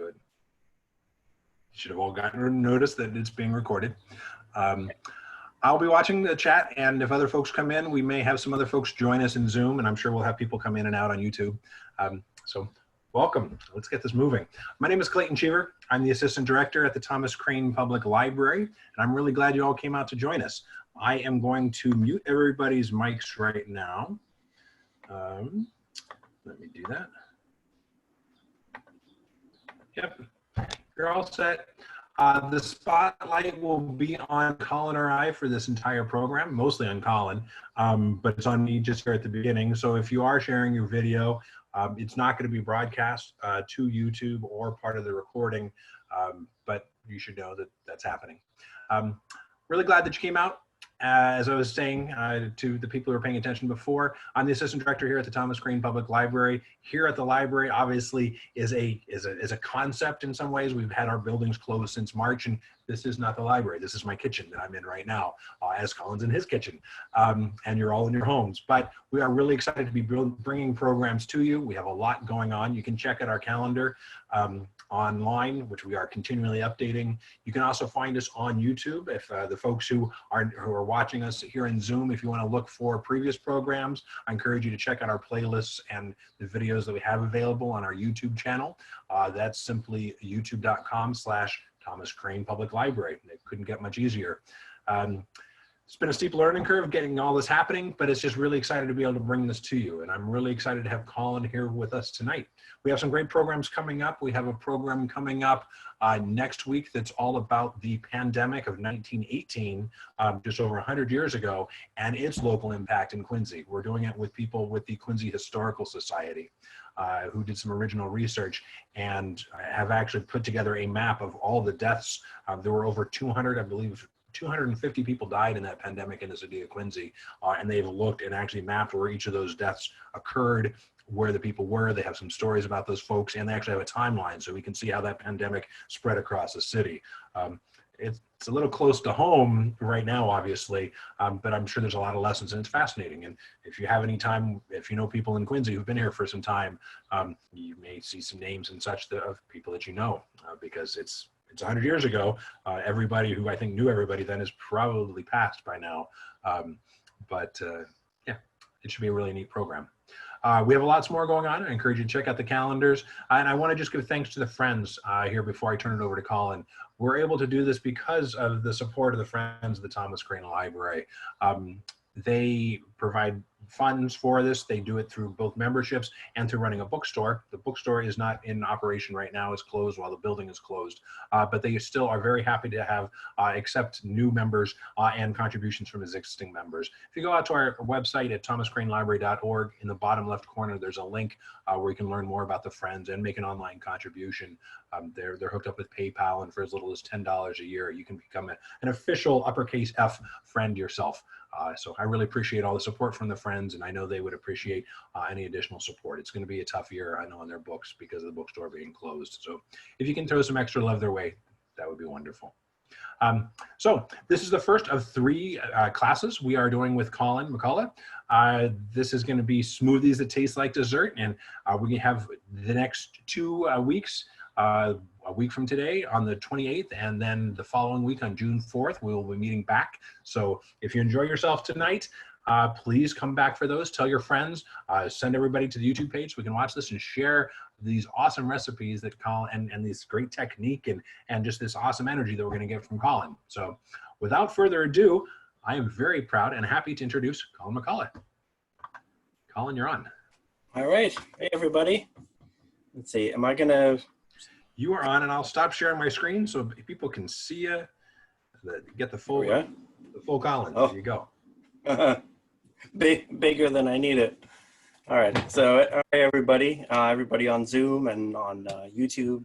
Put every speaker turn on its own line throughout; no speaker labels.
do it. You should have all gotten notice that it's being recorded. I'll be watching the chat, and if other folks come in, we may have some other folks join us in Zoom, and I'm sure we'll have people come in and out on YouTube. So welcome. Let's get this moving. My name is Clayton Cheever. I'm the Assistant Director at the Thomas Crane Public Library, and I'm really glad you all came out to join us. I am going to mute everybody's mics right now. Let me do that. Yep, you're all set. The spotlight will be on Colin or I for this entire program, mostly on Colin, but it's on me just here at the beginning. So if you are sharing your video, it's not going to be broadcast to YouTube or part of the recording, but you should know that that's happening. Really glad that you came out. As I was saying to the people who were paying attention before, I'm the Assistant Director here at the Thomas Crane Public Library. Here at the library, obviously, is a concept in some ways. We've had our buildings closed since March, and this is not the library. This is my kitchen that I'm in right now, as Colin's in his kitchen, and you're all in your homes. But we are really excited to be bringing programs to you. We have a lot going on. You can check out our calendar online, which we are continually updating. You can also find us on YouTube. If the folks who are watching us here in Zoom, if you want to look for previous programs, I encourage you to check out our playlists and the videos that we have available on our YouTube channel. That's simply youtube.com/Thomas Crane Public Library. It couldn't get much easier. It's been a steep learning curve getting all this happening, but it's just really excited to be able to bring this to you. And I'm really excited to have Colin here with us tonight. We have some great programs coming up. We have a program coming up next week that's all about the pandemic of 1918, just over 100 years ago, and its local impact in Quincy. We're doing it with people with the Quincy Historical Society, who did some original research and have actually put together a map of all the deaths. There were over 200, I believe, 250 people died in that pandemic in the city of Quincy, and they've looked and actually mapped where each of those deaths occurred, where the people were. They have some stories about those folks, and they actually have a timeline so we can see how that pandemic spread across the city. It's a little close to home right now, obviously, but I'm sure there's a lot of lessons, and it's fascinating. And if you have any time, if you know people in Quincy who've been here for some time, you may see some names and such of people that you know, because it's 100 years ago. Everybody who I think knew everybody then is probably passed by now. Yeah, it should be a really neat program. We have lots more going on. I encourage you to check out the calendars. And I want to just give thanks to the friends here before I turn it over to Colin. We're able to do this because of the support of the friends of the Thomas Crane Library. They provide funds for this. They do it through both memberships and through running a bookstore. The bookstore is not in operation right now. It's closed while the building is closed, but they still are very happy to have accept new members and contributions from existing members. If you go out to our website at thomascranelibrary.org, in the bottom left corner, there's a link where you can learn more about the friends and make an online contribution. They're hooked up with PayPal, and for as little as $10 a year, you can become an official uppercase F friend yourself. So I really appreciate all the support from the friends, and I know they would appreciate any additional support. It's going to be a tough year, I know, on their books because of the bookstore being closed. So if you can throw some extra love their way, that would be wonderful. So this is the first of 3 classes we are doing with Colin McCullough. This is going to be smoothies that taste like dessert, and we have the next 2 weeks. A week from today on the 28th, and then the following week on June 4th, we will be meeting back. So if you enjoy yourself tonight, please come back for those. Tell your friends, send everybody to the YouTube page so we can watch this and share these awesome recipes that Colin and this great technique and just this awesome energy that we're going to get from Colin. So without further ado, I am very proud and happy to introduce Colin McCullough. Colin, you're on.
All right. Hey, everybody. Let's see. Am I going to...
You are on, and I'll stop sharing my screen so people can see you. Get the full Colin.
Oh.
There you go.
Bigger than I need it. All right. So, hey, everybody. Everybody on Zoom and on YouTube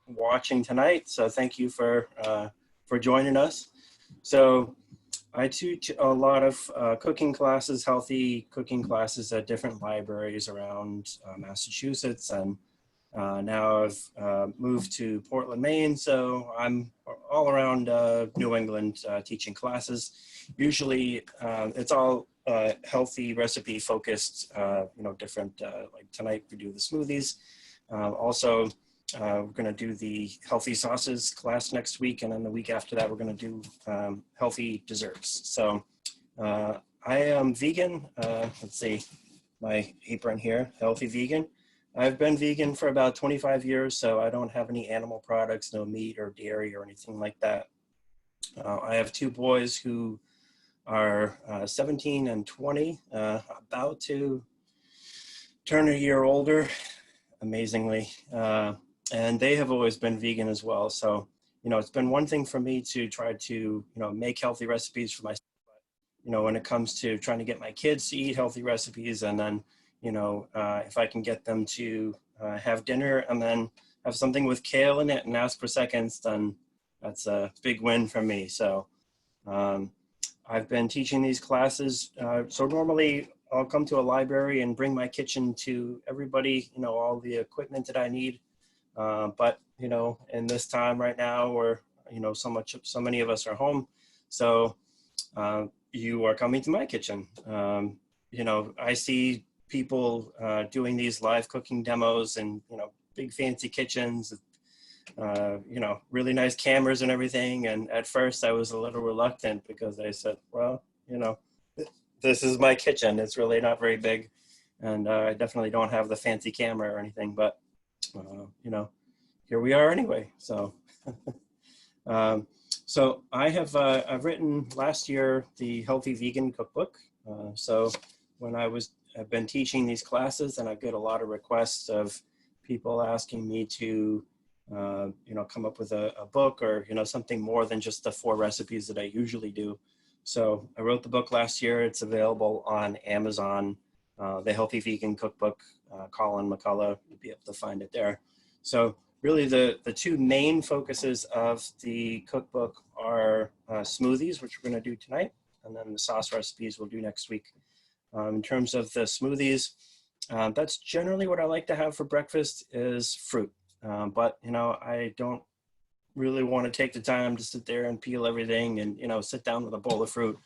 watching tonight. So thank you for joining us. So I teach a lot of cooking classes, healthy cooking classes at different libraries around Massachusetts, and now I've moved to Portland, Maine, so I'm all around New England teaching classes. Usually it's all healthy recipe focused, different, like tonight we do the smoothies. Also, we're going to do the healthy sauces class next week, and then the week after that, we're going to do healthy desserts. So I am vegan. Let's see, my apron here, healthy vegan. I've been vegan for about 25 years, so I don't have any animal products, no meat or dairy or anything like that. I have two boys who are 17 and 20, about to turn a year older, amazingly. And they have always been vegan as well. So, it's been one thing for me to try to, make healthy recipes for myself. But, when it comes to trying to get my kids to eat healthy recipes, and then, if I can get them to have dinner and then have something with kale in it and ask for seconds, then that's a big win for me. So I've been teaching these classes. So normally I'll come to a library and bring my kitchen to everybody, all the equipment that I need. But, in this time right now where, so many of us are home. So you are coming to my kitchen. I see people doing these live cooking demos and, big fancy kitchens, really nice cameras and everything. And at first I was a little reluctant because I said, well, this is my kitchen. It's really not very big. And I definitely don't have the fancy camera or anything, but, here we are anyway. So, so I have, I've written last year the Healthy Vegan Cookbook. So when I've been teaching these classes, and I get a lot of requests of people asking me to, come up with a book or, something more than just the 4 recipes that I usually do. So I wrote the book last year. It's available on Amazon, the Healthy Vegan Cookbook, Colin McCullough, you'll be able to find it there. So really the 2 main focuses of the cookbook are smoothies, which we're going to do tonight, and then the sauce recipes we'll do next week. In terms of the smoothies, that's generally what I like to have for breakfast is fruit. But, I don't really want to take the time to sit there and peel everything and, sit down with a bowl of fruit.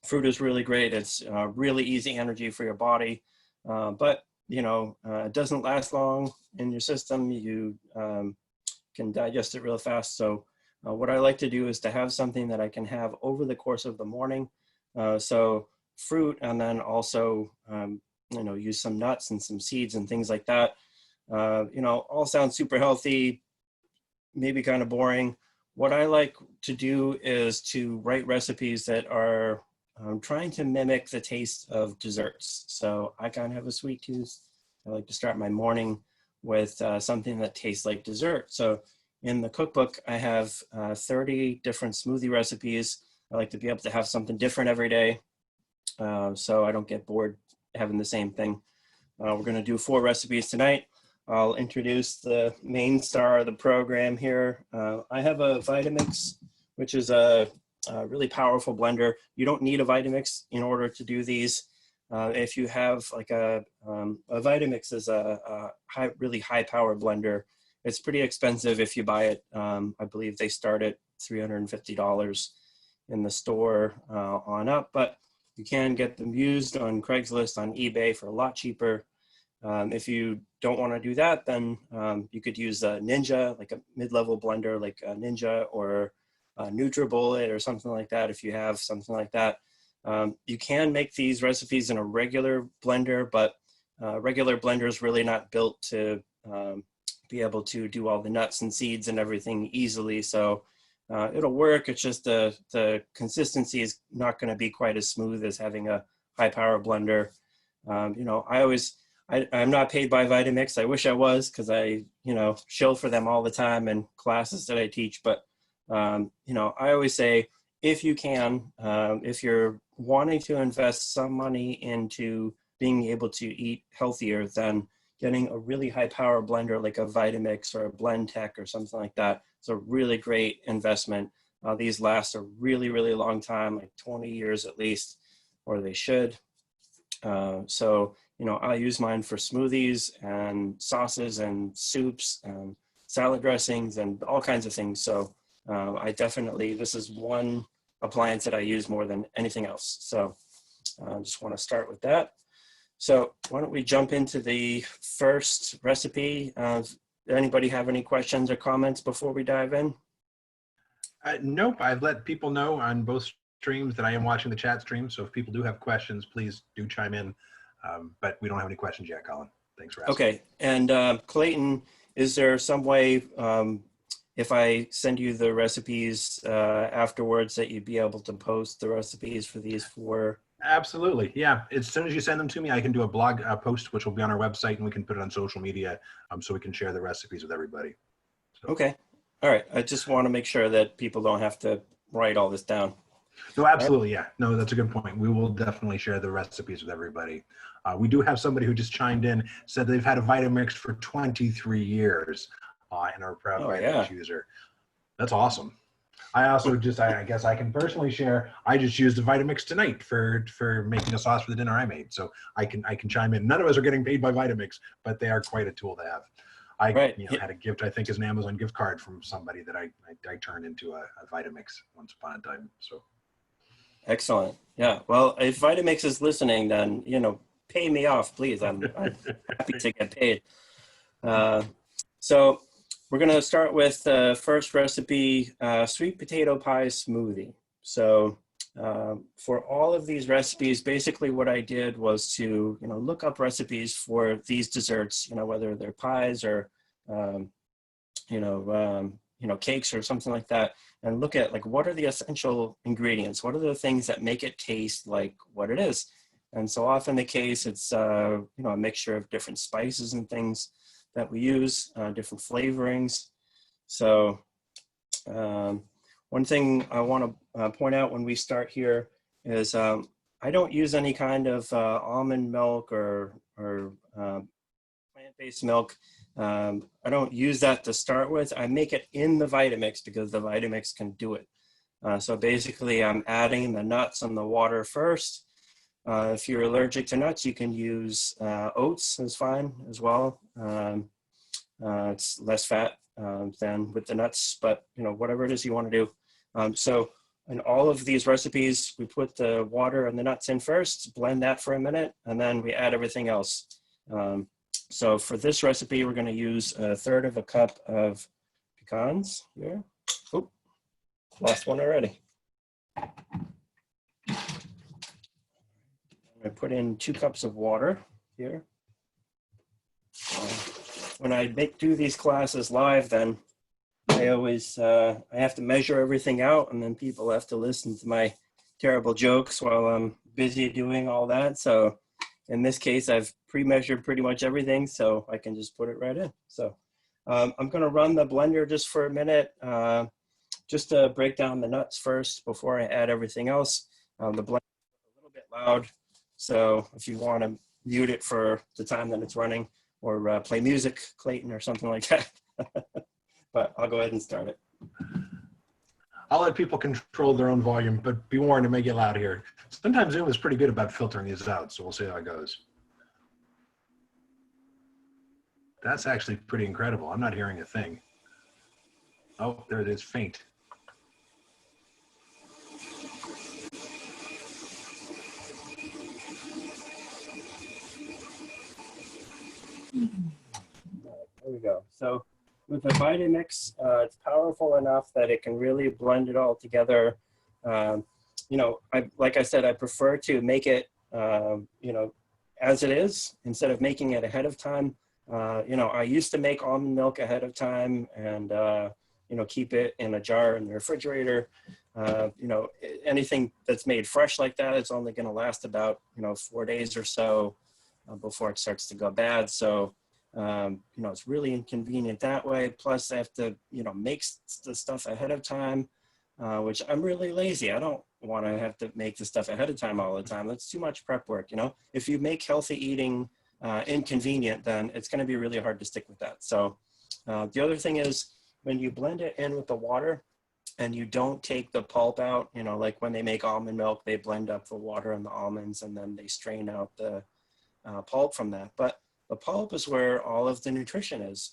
Fruit is really great. It's really easy energy for your body. But, it doesn't last long in your system. You can digest it real fast. So what I like to do is to have something that I can have over the course of the morning. So fruit, and then also, use some nuts and some seeds and things like that. All sounds super healthy, maybe kind of boring. What I like to do is to write recipes that are trying to mimic the taste of desserts. So I kind of have a sweet tooth. I like to start my morning with something that tastes like dessert. So in the cookbook, I have 30 different smoothie recipes. I like to be able to have something different every day, so I don't get bored having the same thing. We're going to do 4 recipes tonight. I'll introduce the main star of the program here. I have a Vitamix, which is a really powerful blender. You don't need a Vitamix in order to do these. If you have like a Vitamix is a really high power blender. It's pretty expensive if you buy it. I believe they start at $350 in the store on up, but you can get them used on Craigslist, on eBay for a lot cheaper. If you don't want to do that, then you could use a Ninja, like a mid-level blender like a Ninja or a NutriBullet or something like that. If you have something like that, you can make these recipes in a regular blender, but regular blender is really not built to be able to do all the nuts and seeds and everything easily. So it'll work. It's just the consistency is not going to be quite as smooth as having a high power blender. I'm not paid by Vitamix. I wish I was, because I, shill for them all the time in classes that I teach. But, I always say, if you can, if you're wanting to invest some money into being able to eat healthier, then getting a really high power blender like a Vitamix or a Blendtec or something like that is a really great investment. These last a really, really long time, like 20 years at least, or they should. So, I use mine for smoothies and sauces and soups and salad dressings and all kinds of things. So this is one appliance that I use more than anything else. So I just want to start with that. So why don't we jump into the first recipe? Anybody have any questions or comments before we dive in?
Nope, I've let people know on both streams that I am watching the chat stream. So if people do have questions, please do chime in. But we don't have any questions yet, Colin. Thanks for asking.
Okay, and Clayton, is there some way if I send you the recipes afterwards that you'd be able to post the recipes for these 4?
Absolutely, yeah. As soon as you send them to me, I can do a blog post, which will be on our website, and we can put it on social media so we can share the recipes with everybody. So.
Okay, all right. I just want to make sure that people don't have to write all this down.
No, absolutely, yeah. No, that's a good point. We will definitely share the recipes with everybody. We do have somebody who just chimed in, said they've had a Vitamix for 23 years and are a proud Vitamix user. That's awesome. I also I guess I can personally share, I just used a Vitamix tonight for making a sauce for the dinner I made. So I can chime in. None of us are getting paid by Vitamix, but they are quite a tool to have. I had a gift, I think, as an Amazon gift card from somebody that I turned into a Vitamix once upon a time. So.
Excellent. Yeah. Well, if Vitamix is listening, then, pay me off, please. I'm happy to get paid. So we're going to start with the first recipe, sweet potato pie smoothie. So for all of these recipes, basically what I did was to, look up recipes for these desserts, whether they're pies or, cakes or something like that, and look at what are the essential ingredients? What are the things that make it taste like what it is? And so often the case, it's, a mixture of different spices and things that we use, different flavorings. So one thing I want to point out when we start here is I don't use any kind of almond milk or plant-based milk. I don't use that to start with. I make it in the Vitamix because the Vitamix can do it. So basically I'm adding the nuts and the water first. If you're allergic to nuts, you can use oats is fine as well. It's less fat than with the nuts, but whatever it is you want to do. So in all of these recipes, we put the water and the nuts in first, blend that for a minute, and then we add everything else. So for this recipe, we're going to use 1/3 of a cup of pecans here. Oop, lost one already. I put in 2 cups of water here. When I do these classes live, then I always I have to measure everything out, and then people have to listen to my terrible jokes while I'm busy doing all that. So in this case, I've pre-measured pretty much everything, so I can just put it right in. So I'm going to run the blender just for a minute, just to break down the nuts first before I add everything else. The blender is a little bit loud, so if you want to mute it for the time that it's running, or play music, Clayton, or something like that. But I'll go ahead and start it.
I'll let people control their own volume, but be warned, it may get loud here. Sometimes Zoom is pretty good about filtering these out, so we'll see how it goes. That's actually pretty incredible. I'm not hearing a thing. Oh, there it is, faint.
There we go. So with the Vitamix, it's powerful enough that it can really blend it all together. Like I said, I prefer to make it, as it is instead of making it ahead of time. I used to make almond milk ahead of time and, keep it in a jar in the refrigerator. Anything that's made fresh like that, it's only going to last about, 4 days or so before it starts to go bad. So, it's really inconvenient that way. Plus I have to, make the stuff ahead of time, which I'm really lazy. I don't want to have to make the stuff ahead of time all the time. That's too much prep work. If you make healthy eating inconvenient, then it's going to be really hard to stick with that. So the other thing is when you blend it in with the water and you don't take the pulp out, like when they make almond milk, they blend up the water and the almonds and then they strain out the pulp from that. But the pulp is where all of the nutrition is.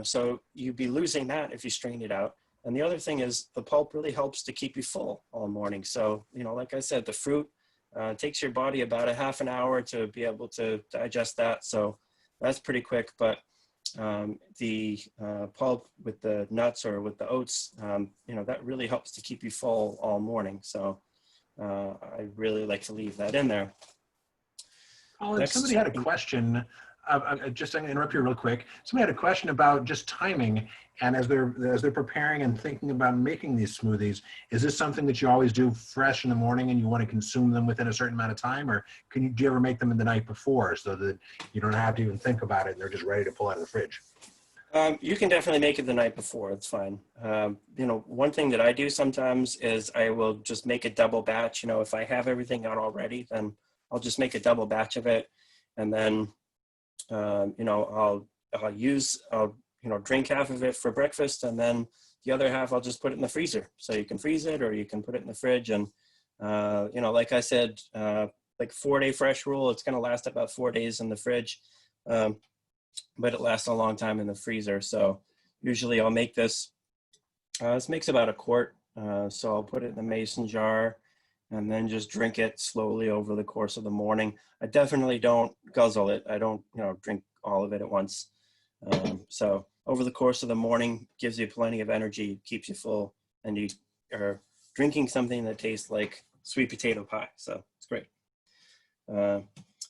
So you'd be losing that if you strain it out. And the other thing is the pulp really helps to keep you full all morning. So, like I said, the fruit It takes your body about a half an hour to be able to digest that. So that's pretty quick, but the pulp with the nuts or with the oats, you know, that really helps to keep you full all morning. So I really like to leave that in there.
Colin, somebody had a question. Just I'm going to interrupt you real quick. Somebody had a question about just timing, and as they're preparing and thinking about making these smoothies, is this something that you always do fresh in the morning and you want to consume them within a certain amount of time, or do you ever make them in the night before so that you don't have to even think about it and they're just ready to pull out of the fridge?
You can definitely make it the night before. It's fine. You know, one thing that I do sometimes is I will just make a double batch. You know, if I have everything out already, then I'll just make a double batch of it, and then you know, I'll you know, drink half of it for breakfast, and then the other half I'll just put it in the freezer. So you can freeze it or you can put it in the fridge. And you know, like I said, like 4-day fresh rule, it's going to last about 4 days in the fridge, but it lasts a long time in the freezer. So usually I'll make this. This makes about a quart, so I'll put it in the mason jar and then just drink it slowly over the course of the morning. I definitely don't guzzle it. I don't, you know, drink all of it at once. So over the course of the morning, gives you plenty of energy, keeps you full, and you are drinking something that tastes like sweet potato pie. So it's great.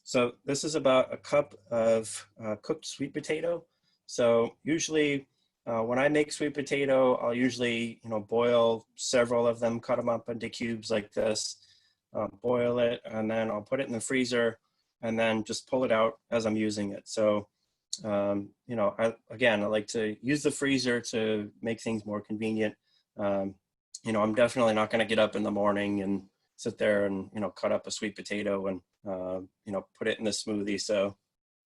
So this is about a cup of cooked sweet potato. So usually when I make sweet potato, I'll usually, you know, boil several of them, cut them up into cubes like this, boil it, and then I'll put it in the freezer and then just pull it out as I'm using it. So, you know, I like to use the freezer to make things more convenient. You know, I'm definitely not going to get up in the morning and sit there and, you know, cut up a sweet potato and, you know, put it in the smoothie. So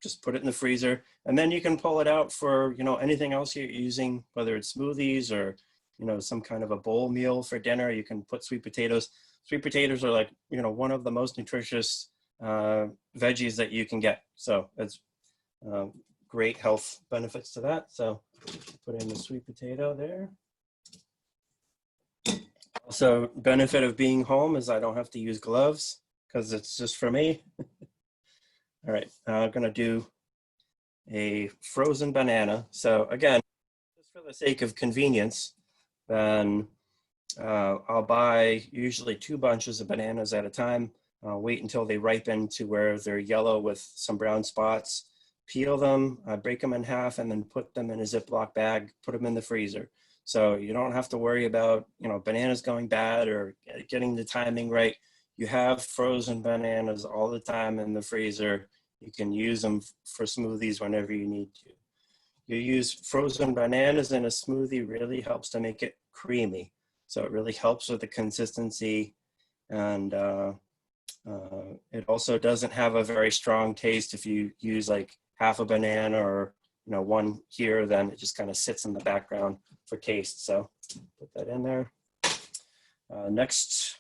just put it in the freezer, and then you can pull it out for, you know, anything else you're using, whether it's smoothies or, you know, some kind of a bowl meal for dinner. You can put sweet potatoes. Sweet potatoes are like, you know, one of the most nutritious veggies that you can get. So it's great health benefits to that. So put in the sweet potato there. Also, benefit of being home is I don't have to use gloves because it's just for me. All right, I'm gonna do a frozen banana. So again, just for the sake of convenience, then I'll buy usually 2 bunches of bananas at a time. Wait until they ripen to where they're yellow with some brown spots. Peel them, break them in half, and then put them in a Ziploc bag, put them in the freezer. So you don't have to worry about, you know, bananas going bad or getting the timing right. You have frozen bananas all the time in the freezer. You can use them for smoothies whenever you need to. You use frozen bananas in a smoothie really helps to make it creamy. So it really helps with the consistency, and it also doesn't have a very strong taste. If you use like half a banana or, you know, one here, then it just kind of sits in the background for taste. So put that in there. Next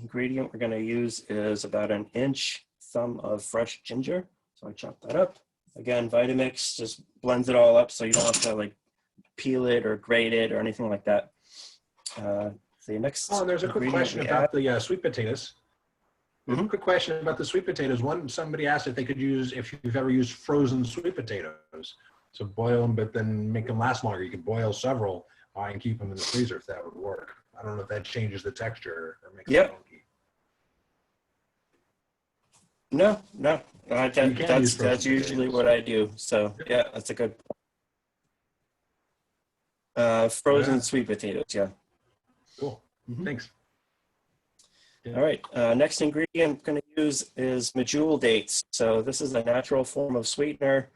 ingredient we're going to use is about 1 inch thumb of fresh ginger. So I chop that up. Again, Vitamix just blends it all up so you don't have to like peel it or grate it or anything like that. The next
there's a quick question about the sweet potatoes.
Mm-hmm.
Quick question about the sweet potatoes. Somebody asked if they could use, if you've ever used frozen sweet potatoes. So boil them, but then make them last longer. You can boil several and keep them in the freezer if that would work. I don't know if that changes the texture or makes it funky.
No. That's usually what I do. So yeah, that's a good frozen sweet potatoes. Yeah.
Cool. Mm-hmm. Thanks.
Yeah. All right. Next ingredient I'm going to use is Medjool Dates. So this is a natural form of sweetener.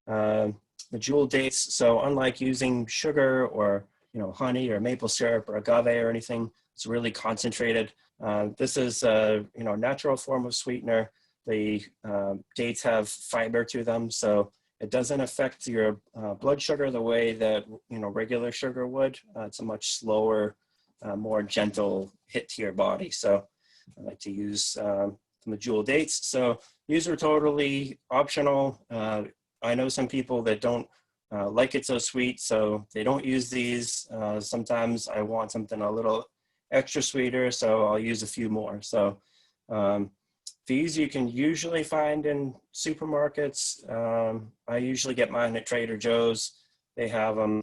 Medjool Dates. So unlike using sugar or, you know, honey or maple syrup or agave or anything, it's really concentrated. This is a, you know, natural form of sweetener. The dates have fiber to them, so it doesn't affect your blood sugar the way that, you know, regular sugar would. It's a much slower, more gentle hit to your body. So I like to use the Medjool Dates. So these are totally optional. I know some people that don't like it so sweet, so they don't use these. Sometimes I want something a little extra sweeter, so I'll use a few more. So These you can usually find in supermarkets. I usually get mine at Trader Joe's. They have them.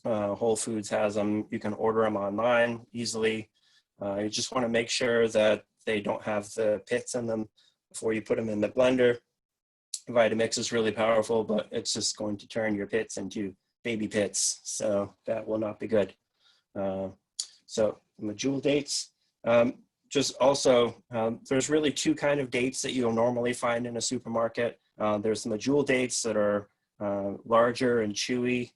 Whole Foods has them. You can order them online easily. You just want to make sure that they don't have the pits in them before you put them in the blender. Vitamix is really powerful, but it's just going to turn your pits into baby pits. So that will not be good. So Medjool Dates. Just also, there's really two kind of dates that you'll normally find in a supermarket. There's the Medjool Dates that are larger and chewy.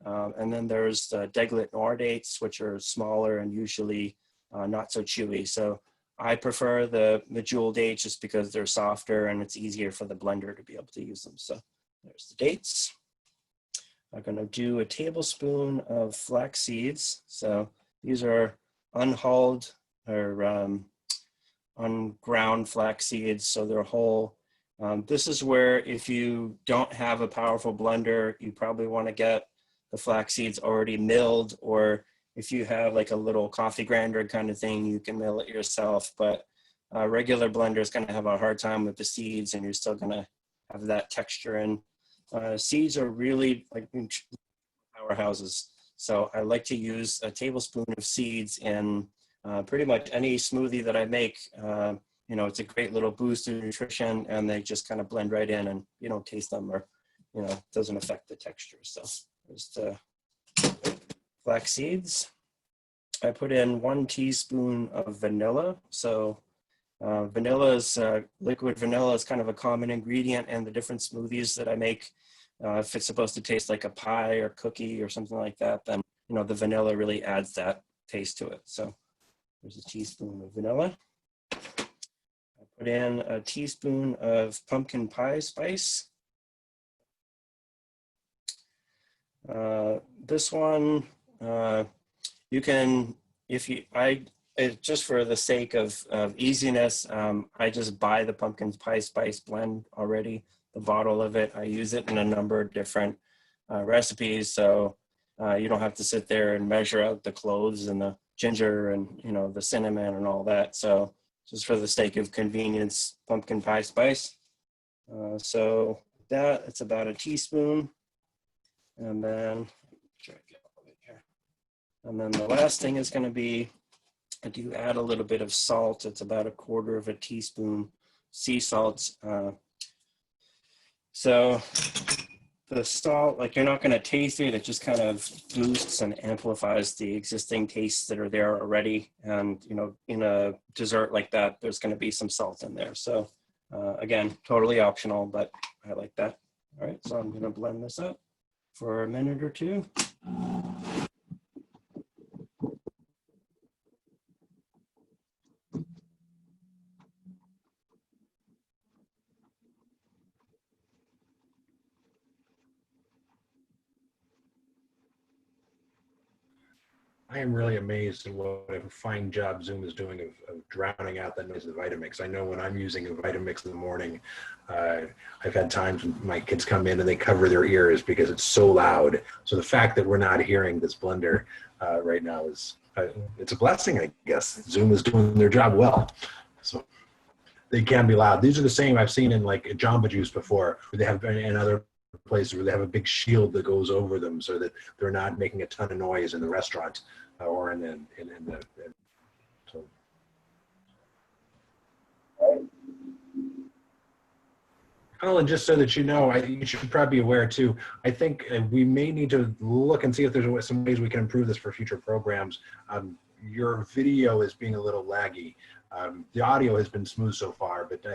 And then there's the Deglit Noir dates, which are smaller and usually not so chewy. So I prefer the Medjool dates just because they're softer and it's easier for the blender to be able to use them. So there's the dates. I'm gonna do a tablespoon of flax seeds. So these are unhauled or unground flax seeds, so they're whole. This is where if you don't have a powerful blender, you probably want to get the flax seeds already milled, or if you have like a little coffee grinder kind of thing, you can mill it yourself. But a regular blender is going to have a hard time with the seeds, and you're still going to have that texture. And seeds are really like powerhouses. So I like to use a tablespoon of seeds in pretty much any smoothie that I make. You know, it's a great little boost in nutrition, and they just kind of blend right in, and you don't taste them, or you know, it doesn't affect the texture. So there's the flax seeds. I put in 1 teaspoon of vanilla. So vanilla is liquid vanilla is kind of a common ingredient in the different smoothies that I make. If it's supposed to taste like a pie or cookie or something like that, then you know the vanilla really adds that taste to it. So there's a teaspoon of vanilla. I put in a teaspoon of pumpkin pie spice. This one, you can, just for the sake of easiness, I just buy the pumpkin pie spice blend already, the bottle of it. I use it in a number of different recipes, so you don't have to sit there and measure out the cloves and the ginger and you know the cinnamon and all that. So just for the sake of convenience, pumpkin pie spice. So that, it's about a teaspoon. And then, try to get all of it here. And then the last thing is going to be, I do add a little bit of salt. It's about 1/4 teaspoon sea salt. So the salt, like you're not going to taste it. It just kind of boosts and amplifies the existing tastes that are there already. And, you know, in a dessert like that, there's going to be some salt in there. So again, totally optional, but I like that. All right, so I'm going to blend this up for a minute or two.
I am really amazed at what a fine job Zoom is doing of drowning out that noise of the Vitamix. I know when I'm using a Vitamix in the morning, I've had times when my kids come in and they cover their ears because it's so loud. So the fact that we're not hearing this blender right now is, it's a blessing, I guess. Zoom is doing their job well. So they can be loud. These are the same I've seen in like Jamba Juice before, where they have in other places where they have a big shield that goes over them so that they're not making a ton of noise in the restaurant or in the so. Colin, just so that you know, you should probably be aware too, I think we may need to look and see if there's some ways we can improve this for future programs. Your video is being a little laggy. The audio has been smooth so far, but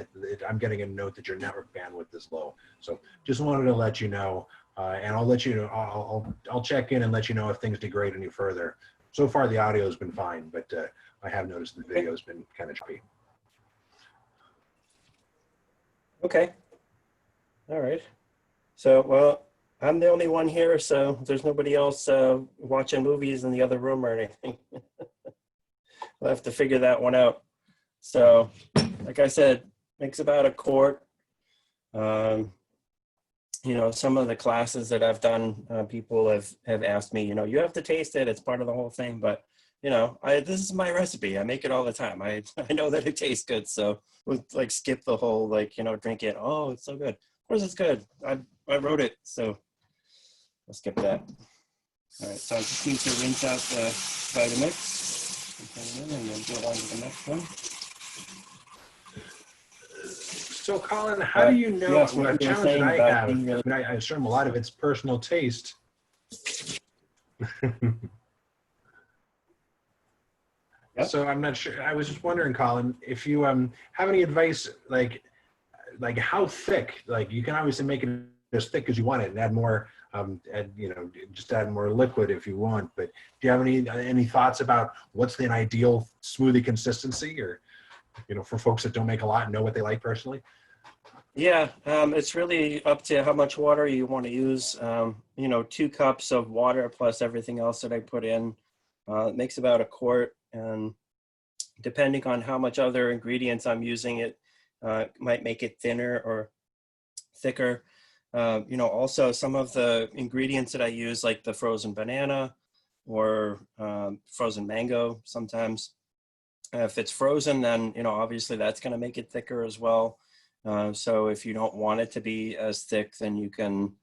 I'm getting a note that your network bandwidth is low. So just wanted to let you know, and I'll let you know, I'll check in and let you know if things degrade any further. So far the audio has been fine, but I have noticed the video has been kind of choppy.
Okay. All right. So, well, I'm the only one here, so there's nobody else watching movies in the other room or anything. We'll have to figure that one out. So, like I said, makes about 1 quart. You know, some of the classes that I've done, people have asked me, you know, you have to taste it. It's part of the whole thing. But you know, this is my recipe. I make it all the time. I know that it tastes good. So we'll like skip the whole, like, you know, drink it. Oh, it's so good. Of course it's good. I wrote it. So I'll skip that. All right. So I just need to rinse out the Vitamix and then go on to the next one.
So, Colin, how do you know?
Yes,
Well, a
what you were
challenge that
saying
I
about
have,
being really-
I assume a lot of it's personal taste.
Yep.
So I'm not sure. I was just wondering, Colin, if you have any advice, like how thick? Like, you can obviously make it as thick as you want it and add more, you know, just add more liquid if you want. But do you have any thoughts about what's an ideal smoothie consistency, or, you know, for folks that don't make a lot and know what they like personally?
Yeah, it's really up to how much water you want to use. You know, 2 cups of water plus everything else that I put in. It makes about a quart, and depending on how much other ingredients I'm using, it might make it thinner or thicker. You know, also some of the ingredients that I use, like the frozen banana or frozen mango sometimes. If it's frozen, then, you know, obviously that's going to make it thicker as well. So if you don't want it to be as thick, then you can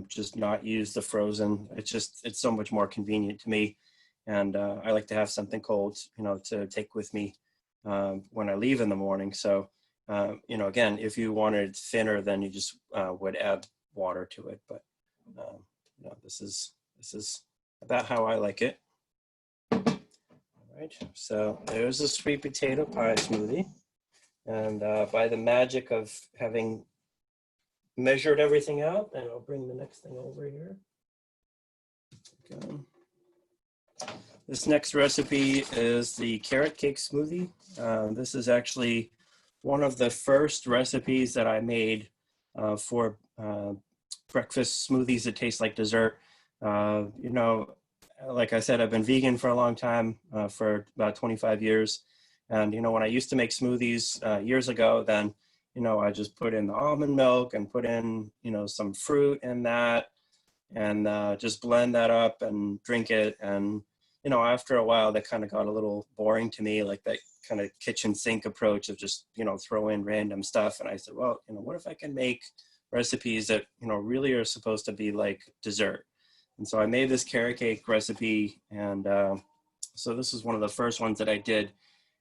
just not use the frozen. It's so much more convenient to me. And I like to have something cold, you know, to take with me when I leave in the morning. So, you know, again, if you wanted thinner, then you just would add water to it. But, you know, this is about how I like it. All right, so there's a sweet potato pie smoothie. And by the magic of having measured everything out, and I'll bring the next thing over here. Okay. This next recipe is the carrot cake smoothie. This is actually one of the first recipes that I made for breakfast smoothies that taste like dessert. You know, like I said, I've been vegan for a long time, for about 25 years. And, you know, when I used to make smoothies years ago, then, you know, I just put in the almond milk and put in, you know, some fruit in that, and just blend that up and drink it. And, you know, after a while, that kind of got a little boring to me, like that kind of kitchen sink approach of just, you know, throw in random stuff. And I said, well, you know, what if I can make recipes that, you know, really are supposed to be like dessert? And so I made this carrot cake recipe. And so this is one of the first ones that I did.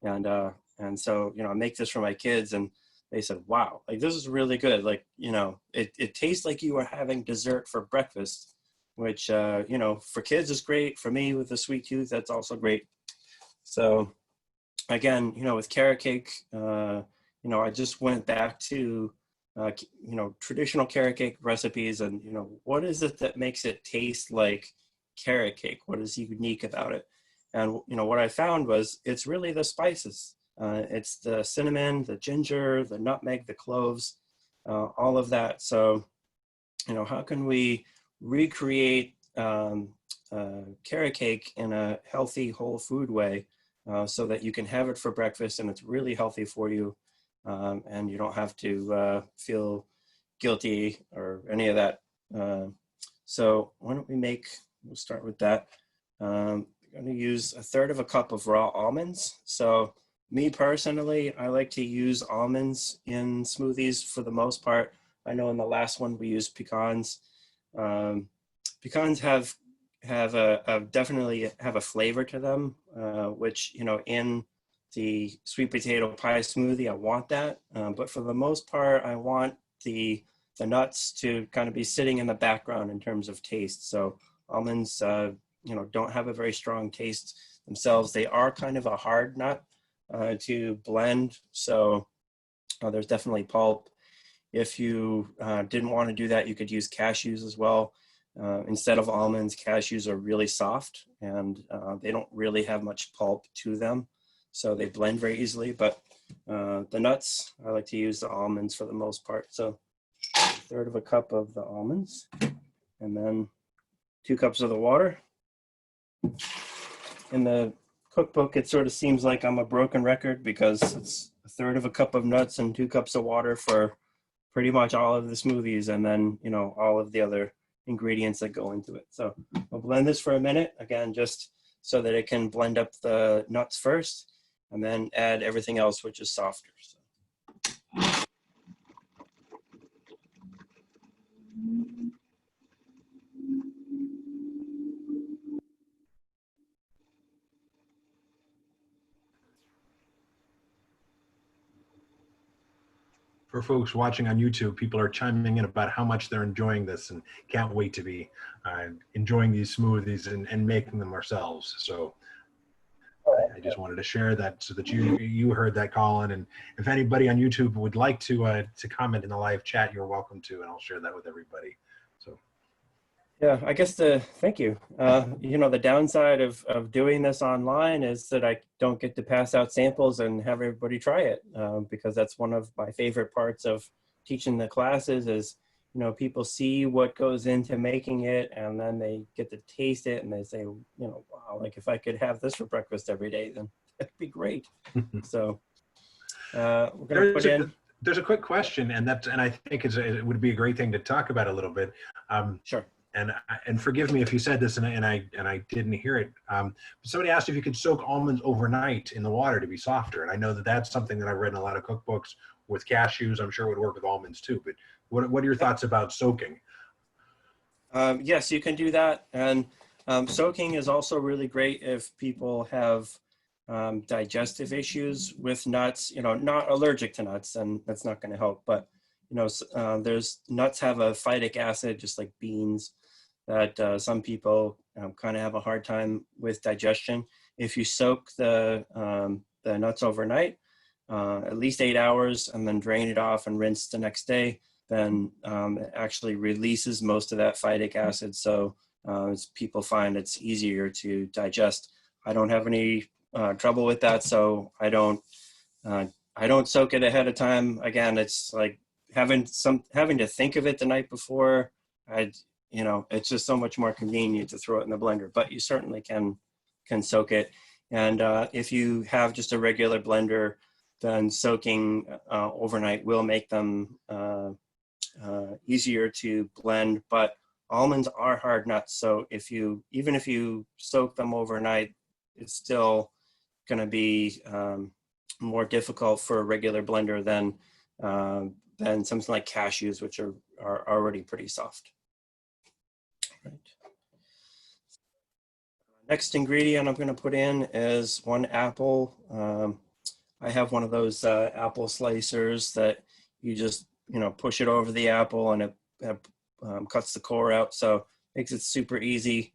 And so, you know, I make this for my kids, and they said, wow, like, this is really good. Like, you know, it tastes like you are having dessert for breakfast, which, you know, for kids is great. For me with a sweet tooth, that's also great. So again, you know, with carrot cake, you know, I just went back to, you know, traditional carrot cake recipes, and, you know, what is it that makes it taste like carrot cake? What is unique about it? And, you know, what I found was it's really the spices. It's the cinnamon, the ginger, the nutmeg, the cloves, all of that. So, you know, how can we recreate carrot cake in a healthy, whole food way, so that you can have it for breakfast and it's really healthy for you, and you don't have to feel guilty or any of that. So why don't we'll start with that. I'm going to use 1/3 cup of raw almonds. So me personally, I like to use almonds in smoothies for the most part. I know in the last one we used pecans. Pecans have definitely have a flavor to them, which, you know, in the sweet potato pie smoothie, I want that. But for the most part, I want the nuts to kind of be sitting in the background in terms of taste. So almonds, you know, don't have a very strong taste themselves. They are kind of a hard nut to blend. So there's definitely pulp. If you didn't want to do that, you could use cashews as well. Instead of almonds, cashews are really soft, and they don't really have much pulp to them. So they blend very easily. But the nuts, I like to use the almonds for the most part. So 1/3 cup of the almonds, and then 2 cups of the water. In the cookbook, it sort of seems like I'm a broken record because it's 1/3 cup of nuts and 2 cups of water for pretty much all of the smoothies, and then, you know, all of the other ingredients that go into it. So I'll blend this for a minute. Again, just so that it can blend up the nuts first and then add everything else, which is softer. So.
For folks watching on YouTube, people are chiming in about how much they're enjoying this and can't wait to be enjoying these smoothies and making them ourselves. So I just wanted to share that so that you heard that, Colin. And if anybody on YouTube would like to comment in the live chat, you're welcome to, and I'll share that with everybody. So.
Yeah, I guess thank you. You know, the downside of doing this online is that I don't get to pass out samples and have everybody try it, because that's one of my favorite parts of teaching the classes is, you know, people see what goes into making it and then they get to taste it and they say, you know, wow, like if I could have this for breakfast every day, then that'd be great. So we're going to put in.
There's a quick question, and I think it would be a great thing to talk about a little bit.
Sure.
And forgive me if you said this and I didn't hear it. Somebody asked if you could soak almonds overnight in the water to be softer, and I know that that's something that I've read in a lot of cookbooks with cashews. I'm sure it would work with almonds too. But what are your thoughts about soaking?
Yes, you can do that, and soaking is also really great if people have digestive issues with nuts. You know, not allergic to nuts, and that's not going to help. But you know, there's nuts have a phytic acid, just like beans, that some people kind of have a hard time with digestion. If you soak the nuts overnight, at least 8 hours, and then drain it off and rinse the next day, then it actually releases most of that phytic acid. So as people find it's easier to digest. I don't have any trouble with that, so I don't soak it ahead of time. Again, it's like having to think of it the night before. You know, it's just so much more convenient to throw it in the blender, but you certainly can soak it. And if you have just a regular blender, then soaking overnight will make them easier to blend. But almonds are hard nuts, so even if you soak them overnight, it's still going to be more difficult for a regular blender than something like cashews, which are already pretty soft. Right. Next ingredient I'm going to put in is 1 apple. I have one of those apple slicers that you just, you know, push it over the apple and it cuts the core out, so makes it super easy.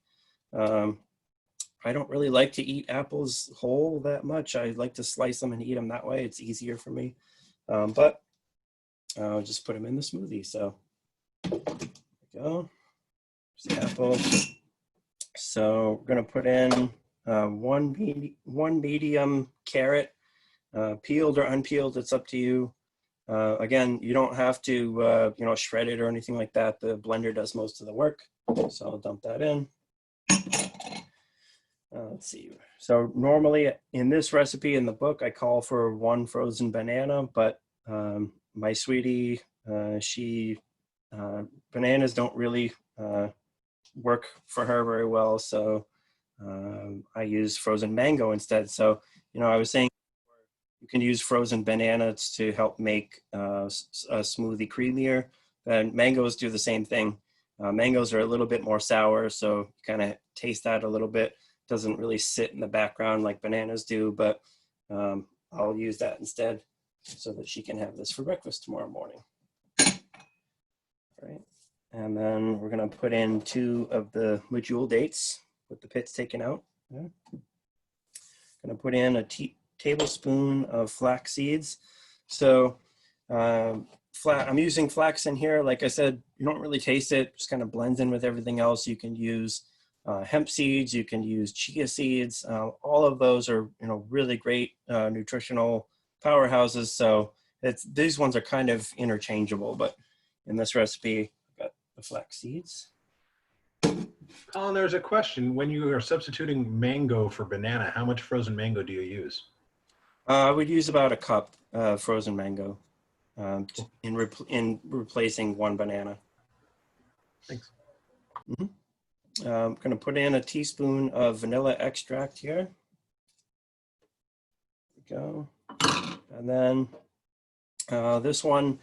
I don't really like to eat apples whole that much. I like to slice them and eat them that way. It's easier for me, but I'll just put them in the smoothie. So there we go. There's the apple. So we're going to put in one medium carrot, peeled or unpeeled. It's up to you. Again, you don't have to you know, shred it or anything like that. The blender does most of the work. So I'll dump that in. Let's see. So normally in this recipe in the book, I call for 1 frozen banana, but my sweetie, bananas don't really work for her very well, so I use frozen mango instead. So, you know, I was saying you can use frozen bananas to help make a smoothie creamier, and mangoes do the same thing. Mangoes are a little bit more sour, so you kind of taste that a little bit. Doesn't really sit in the background like bananas do, but I'll use that instead so that she can have this for breakfast tomorrow morning. All right. And then we're going to put in 2 of the Medjool dates with the pits taken out. Yeah. Going to put in a tablespoon of flax seeds. So I'm using flax in here. Like I said, you don't really taste it. Just kind of blends in with everything else. You can use hemp seeds. You can use chia seeds. All of those are, you know, really great nutritional powerhouses. So these ones are kind of interchangeable, but in this recipe, I've got the flax seeds.
Colin, there's a question. When you are substituting mango for banana, how much frozen mango do you use?
I would use about a cup frozen mango in replacing 1 banana.
Thanks.
Mm-hmm. I'm going to put in a teaspoon of vanilla extract here. There we go. And then this one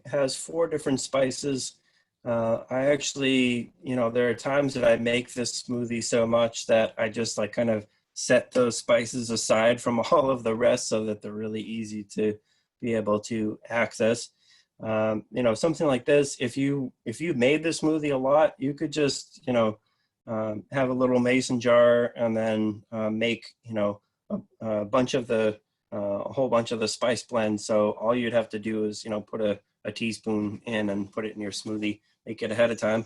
has 4 different spices. I actually, there are times that I make this smoothie so much that I just like kind of set those spices aside from all of the rest so that they're really easy to be able to access. Something like this, if you made this smoothie a lot, you could just, have a little mason jar and then make, a bunch of the, a whole bunch of the spice blend. So all you'd have to do is, put a teaspoon in and put it in your smoothie, make it ahead of time.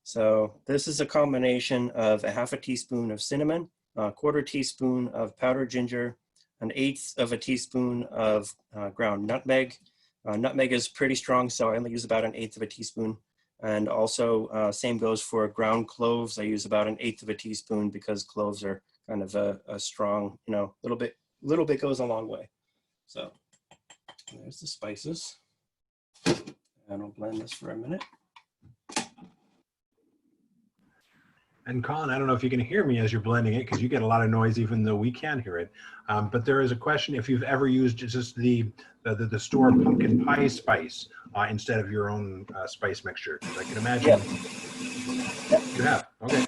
So this is a combination of a half a teaspoon of cinnamon, a quarter teaspoon of powdered ginger, 1/8 of a teaspoon of ground nutmeg. Nutmeg is pretty strong, so I only use about 1/8 of a teaspoon. And also same goes for ground cloves. I use about 1/8 of a teaspoon because cloves are kind of a strong, little bit goes a long way. So there's the spices. And I'll blend this for a minute.
And Colin, I don't know if you can hear me as you're blending it because you get a lot of noise even though we can hear it. But there is a question if you've ever used just the store pumpkin pie spice instead of your own spice mixture. Because I can imagine you have. Okay.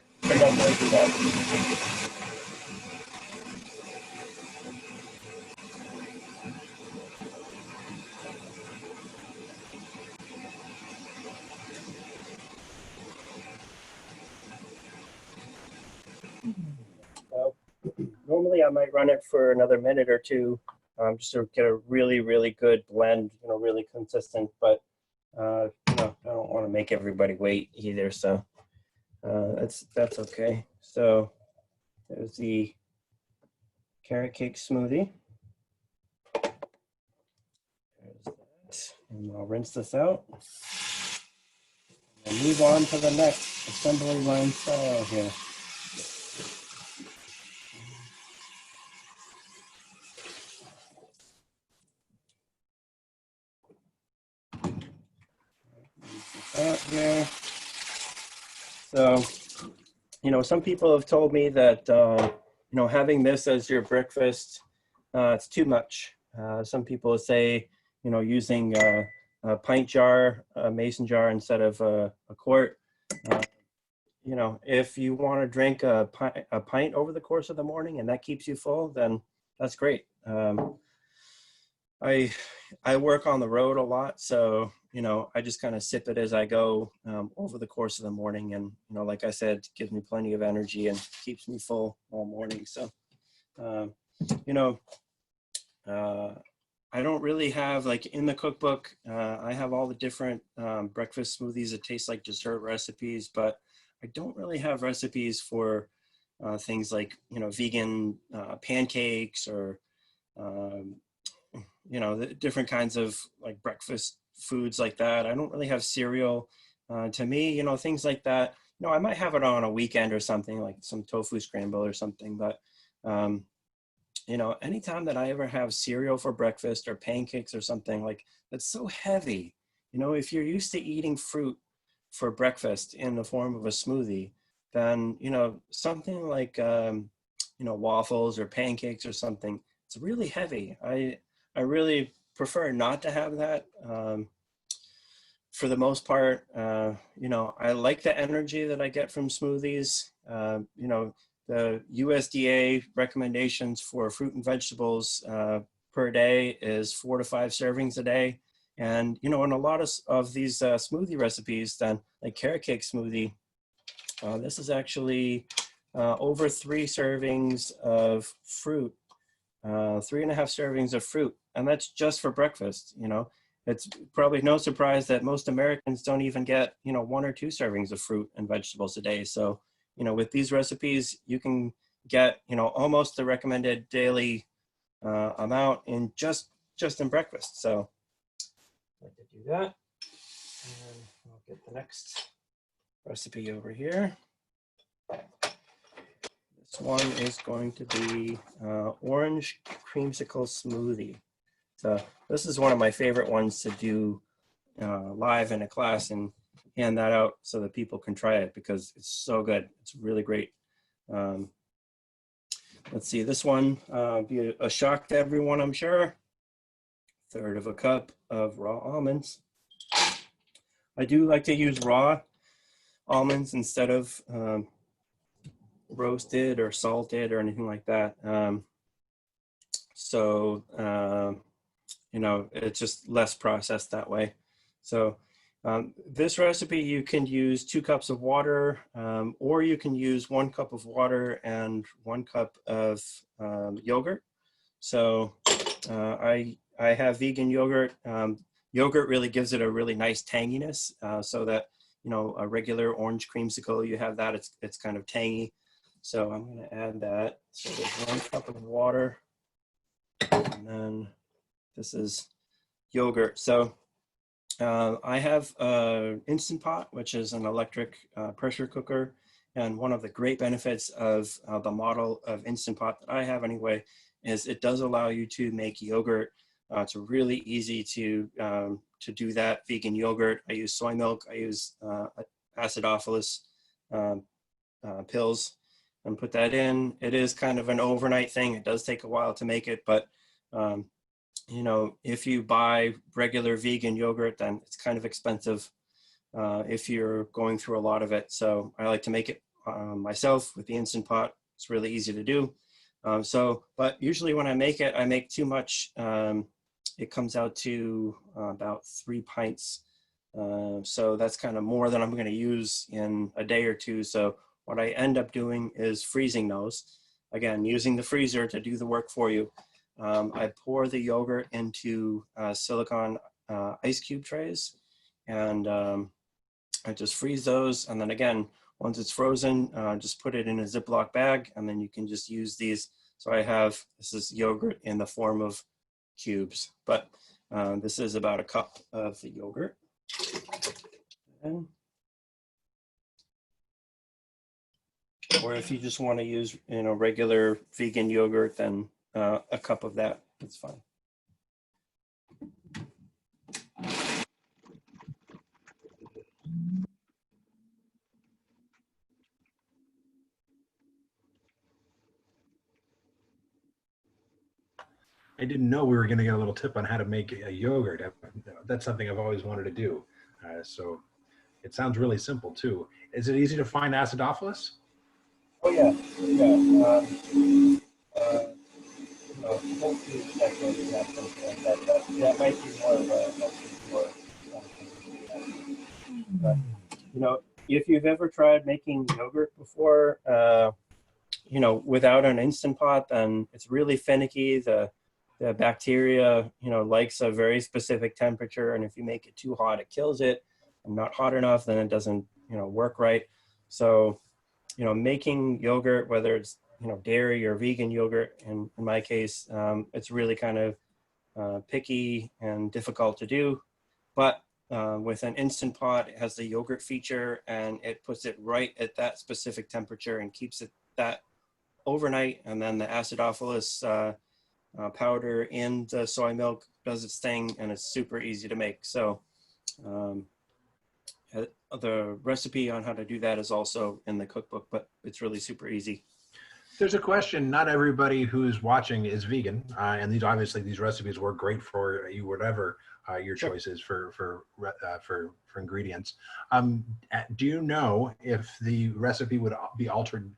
Normally I might run it for another minute or two just to get a really, really good blend, really consistent, but I don't want to make everybody wait either, so that's okay. So there's the carrot cake smoothie. There's that. And I'll rinse this out and move on to the next assembly line style here. Here. So, some people have told me that, having this as your breakfast, it's too much. Some people say, using a pint jar, a mason jar instead of a quart. If you want to drink a pint over the course of the morning and that keeps you full, then that's great. I work on the road a lot, so I just kind of sip it as I go over the course of the morning, and like I said, it gives me plenty of energy and keeps me full all morning. So I don't really have, like, in the cookbook I have all the different breakfast smoothies that taste like dessert recipes, but I don't really have recipes for things like vegan pancakes or the different kinds of like breakfast foods like that. I don't really have cereal. To me, things like that, I might have it on a weekend or something, like some tofu scramble or something, but anytime that I ever have cereal for breakfast or pancakes or something, like, that's so heavy. If you're used to eating fruit for breakfast in the form of a smoothie, then something like waffles or pancakes or something, it's really heavy. I really prefer not to have that. For the most part, I like the energy that I get from smoothies. The USDA recommendations for fruit and vegetables per day is 4 to 5 servings a day. And, in a lot of these smoothie recipes, then like carrot cake smoothie, this is actually over 3 servings of fruit. 3.5 servings of fruit, and that's just for breakfast. It's probably no surprise that most Americans don't even get 1 or 2 servings of fruit and vegetables a day. So with these recipes, you can get almost the recommended daily amount in just in breakfast. So I'd like to do that, and I'll get the next recipe over here. This one is going to be orange creamsicle smoothie. So this is one of my favorite ones to do live in a class in hand that out so that people can try it because it's so good. It's really great. Let's see, this one be a shock to everyone, I'm sure. 1/3 of a cup of raw almonds. I do like to use raw almonds instead of roasted or salted or anything like that. You know, it's just less processed that way. So this recipe, you can use 2 cups of water, or you can use 1 cup of water and 1 cup of yogurt. So I have vegan yogurt. Yogurt really gives it a really nice tanginess, so that, you know, a regular orange creamsicle, you have that, it's kind of tangy. So I'm going to add that. So there's 1 cup of water, and then this is yogurt. So I have an Instant Pot, which is an electric pressure cooker. And one of the great benefits of the model of Instant Pot that I have anyway, is it does allow you to make yogurt. It's really easy to do that. Vegan yogurt. I use soy milk. I use acidophilus pills and put that in. It is kind of an overnight thing. It does take a while to make it, but you know, if you buy regular vegan yogurt, then it's kind of expensive if you're going through a lot of it. So I like to make it myself with the Instant Pot. It's really easy to do. But usually when I make too much. It comes out to about 3 pints. So that's kind of more than I'm going to use in a day or two. So what I end up doing is freezing those. Again, using the freezer to do the work for you. I pour the yogurt into silicone ice cube trays, and I just freeze those. And then again, once it's frozen, just put it in a Ziploc bag, and then you can just use these. So this is yogurt in the form of cubes, but this is about 1 cup of the yogurt. And, or if you just want to use, you know, regular vegan yogurt, then 1 cup of that, that's fine.
I didn't know we were going to get a little tip on how to make a yogurt. That's something I've always wanted to do. So it sounds really simple too. Is it easy to find acidophilus?
Oh yeah, yeah. Hopefully that might be more of a but, you know, if you've ever tried making yogurt before, you know, without an Instant Pot, then it's really finicky. The bacteria, you know, likes a very specific temperature, and if you make it too hot, it kills it. And not hot enough, then it doesn't, you know, work right. So, you know, making yogurt, whether it's, you know, dairy or vegan yogurt, in my case, it's really kind of picky and difficult to do. But with an Instant Pot, it has the yogurt feature, and it puts it right at that specific temperature and keeps it that overnight. And then the acidophilus powder in the soy milk does its thing, and it's super easy to make. So the recipe on how to do that is also in the cookbook, but it's really super easy.
There's a question. Not everybody who's watching is vegan, and these recipes work great for you, whatever your choice is for ingredients. Do you know if the recipe would be altered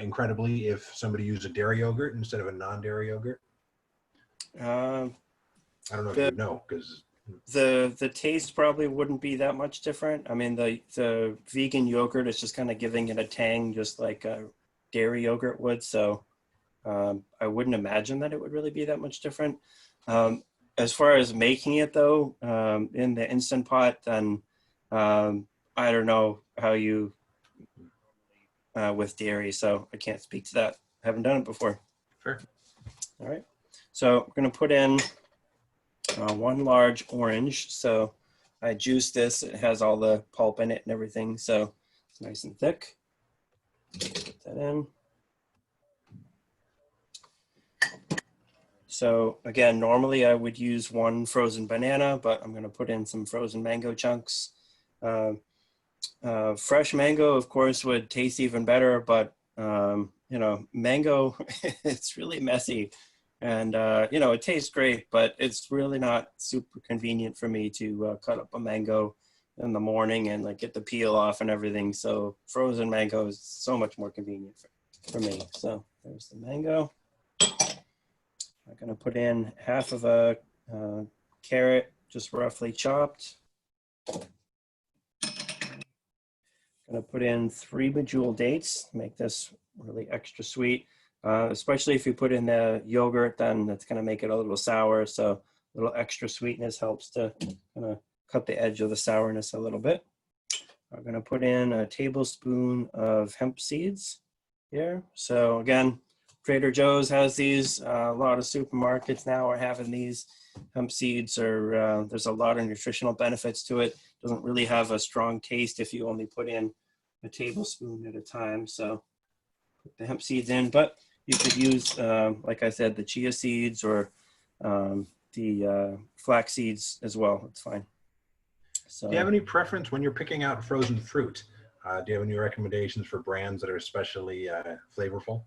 incredibly if somebody used a dairy yogurt instead of a non-dairy yogurt? I don't know if you know, because
the taste probably wouldn't be that much different. I mean, the vegan yogurt is just kind of giving it a tang, just like a dairy yogurt would. So I wouldn't imagine that it would really be that much different. As far as making it though, in the Instant Pot, then I don't know how you with dairy, so I can't speak to that. I haven't done it before.
Sure.
All right. So I'm going to put in 1 large orange. So I juiced this. It has all the pulp in it and everything, so it's nice and thick. Put that in. So again, normally I would use 1 frozen banana, but I'm going to put in some frozen mango chunks. Fresh mango, of course, would taste even better, but you know, mango, it's really messy, and you know, it tastes great, but it's really not super convenient for me to cut up a mango in the morning and like get the peel off and everything. So frozen mango is so much more convenient for me. So there's the mango. I'm gonna put in half of a carrot, just roughly chopped. Gonna put in 3 Medjool dates, make this really extra sweet. Especially if you put in the yogurt, then that's gonna make it a little sour. So a little extra sweetness helps to kind of cut the edge of the sourness a little bit. I'm gonna put in a tablespoon of hemp seeds here. So again, Trader Joe's has these. A lot of supermarkets now are having these. Hemp seeds are, there's a lot of nutritional benefits to it. Doesn't really have a strong taste if you only put in a tablespoon at a time. So put the hemp seeds in, but you could use, like I said, the chia seeds or the flax seeds as well. It's fine. So,
do you have any preference when you're picking out frozen fruit? Do you have any recommendations for brands that are especially flavorful?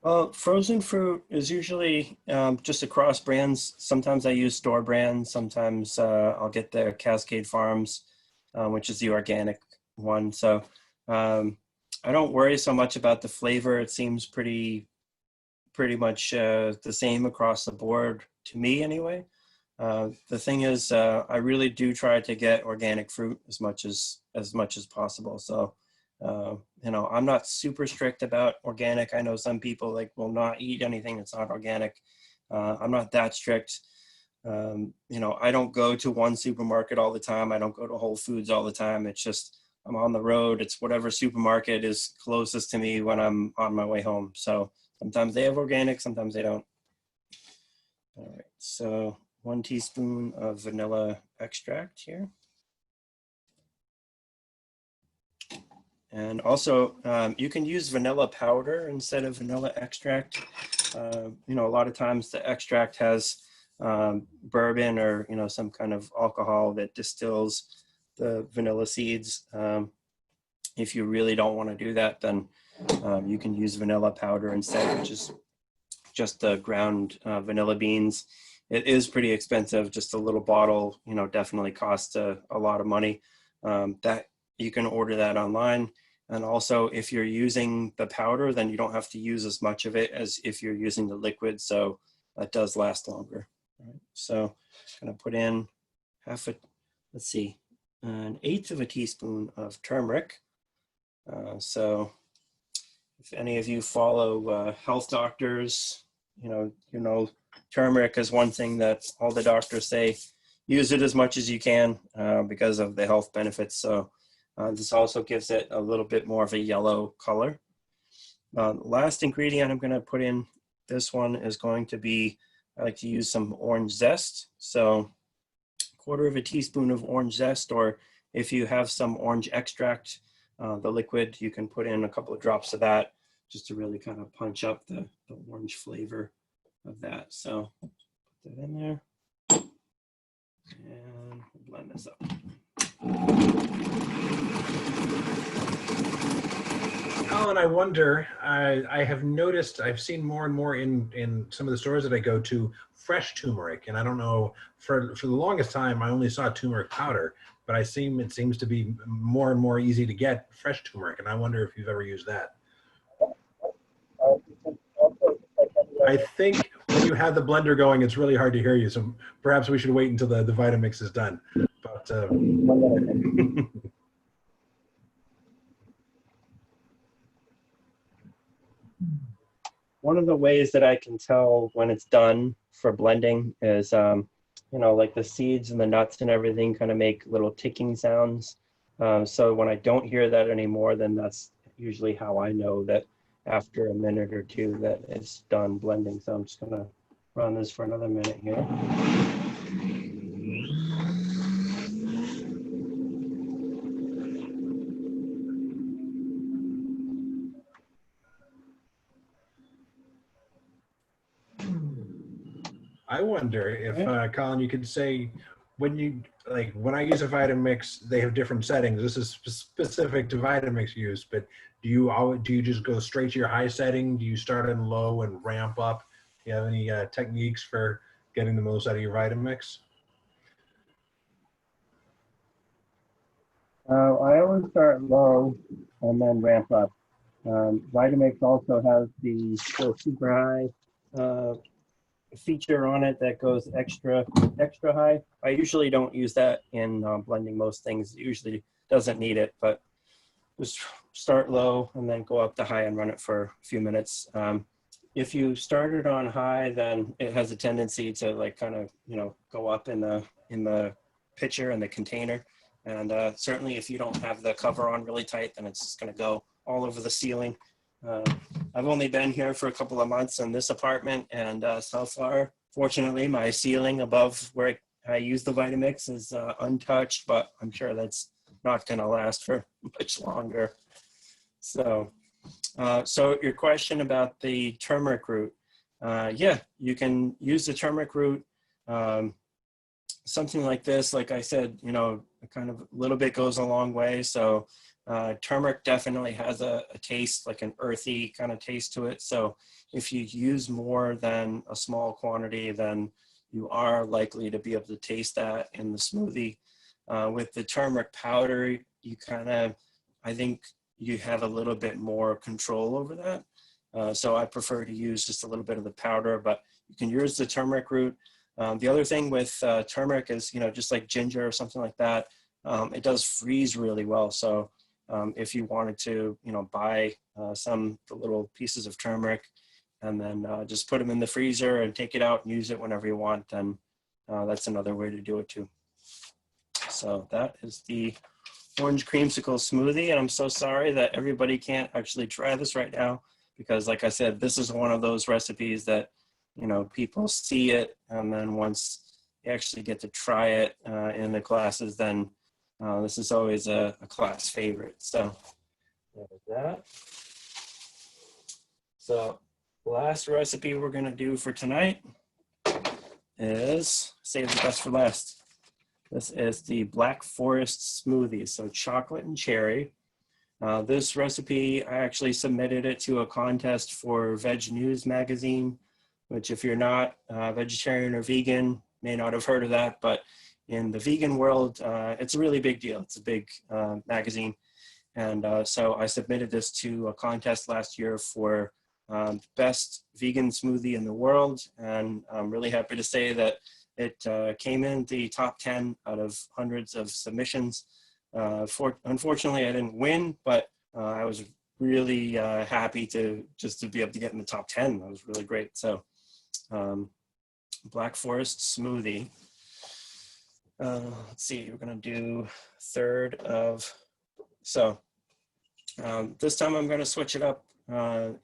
Well, frozen fruit is usually just across brands. Sometimes I use store brands. Sometimes I'll get the Cascade Farms, which is the organic one. So I don't worry so much about the flavor. It seems pretty much the same across the board to me anyway. The thing is, I really do try to get organic fruit as much as possible. So, you know, I'm not super strict about organic. I know some people like will not eat anything that's not organic. I'm not that strict. You know, I don't go to one supermarket all the time. I don't go to Whole Foods all the time. It's just, I'm on the road. It's whatever supermarket is closest to me when I'm on my way home. So sometimes they have organic, sometimes they don't. All right, so 1 teaspoon of vanilla extract here. And also, you can use vanilla powder instead of vanilla extract. You know, a lot of times the extract has bourbon or, you know, some kind of alcohol that distills the vanilla seeds. If you really don't want to do that, then you can use vanilla powder instead, which is just the ground vanilla beans. It is pretty expensive. Just a little bottle, you know, definitely costs a lot of money. That you can order that online. And also, if you're using the powder, then you don't have to use as much of it as if you're using the liquid. So that does last longer. All right. So I'm going to put in let's see, 1/8 of a teaspoon of turmeric. So if any of you follow health doctors, you know, turmeric is one thing that all the doctors say, use it as much as you can because of the health benefits. So this also gives it a little bit more of a yellow color. Last ingredient I'm going to put in, this one is going to be, I like to use some orange zest. So 1/4 of a teaspoon of orange zest, or if you have some orange extract, the liquid, you can put in a couple of drops of that just to really kind of punch up the orange flavor of that. So put that in there and blend this up.
Colin, I wonder, I have noticed, I've seen more and more in some of the stores that I go to, fresh turmeric. And I don't know, for the longest time, I only saw turmeric powder, but it seems to be more and more easy to get fresh turmeric. And I wonder if you've ever used that. I think when you have the blender going, it's really hard to hear you. So perhaps we should wait until the Vitamix is done. But
one of the ways that I can tell when it's done for blending is, you know, like the seeds and the nuts and everything kind of make little ticking sounds. So when I don't hear that anymore, then that's usually how I know that after a minute or two that it's done blending. So I'm just gonna run this for another minute here.
I wonder if, Colin, you could say, when you, like when I use a Vitamix, they have different settings. This is specific to Vitamix use, but do you just go straight to your high setting? Do you start in low and ramp up? Do you have any techniques for getting the most out of your Vitamix?
I always start low and then ramp up. Vitamix also has the super high feature on it that goes extra high. I usually don't use that in blending most things. It usually doesn't need it, but just start low and then go up to high and run it for a few minutes. If you start it on high, then it has a tendency to like kind of, you know, go up in the pitcher and the container. And certainly if you don't have the cover on really tight, then it's just going to go all over the ceiling. I've only been here for a couple of months in this apartment, and so far, fortunately, my ceiling above where I use the Vitamix is untouched, but I'm sure that's not going to last for much longer. So your question about the turmeric root, yeah, you can use the turmeric root. Something like this, like I said, you know, kind of a little bit goes a long way. So turmeric definitely has a taste, like an earthy kind of taste to it. So if you use more than a small quantity, then you are likely to be able to taste that in the smoothie. With the turmeric powder, you kind of, I think you have a little bit more control over that. So I prefer to use just a little bit of the powder, but you can use the turmeric root. The other thing with turmeric is, you know, just like ginger or something like that, it does freeze really well. So if you wanted to, you know, buy the little pieces of turmeric and then just put them in the freezer and take it out and use it whenever you want, then that's another way to do it too. So that is the orange creamsicle smoothie. And I'm so sorry that everybody can't actually try this right now, because like I said, this is one of those recipes that, you know, people see it, and then once you actually get to try it in the classes, then this is always a class favorite. So there's that. So the last recipe we're going to do for tonight is, save the best for last. This is the Black Forest smoothie, so chocolate and cherry. This recipe, I actually submitted it to a contest for Veg News magazine, which if you're not vegetarian or vegan, may not have heard of that, but in the vegan world, it's a really big deal. It's a big magazine. And so I submitted this to a contest last year for best vegan smoothie in the world. And I'm really happy to say that it came in the top 10 out of hundreds of submissions. Unfortunately, I didn't win, but I was really happy to be able to get in the top 10. That was really great. So Black Forest smoothie. Let's see, we're gonna do third of, so this time I'm gonna switch it up.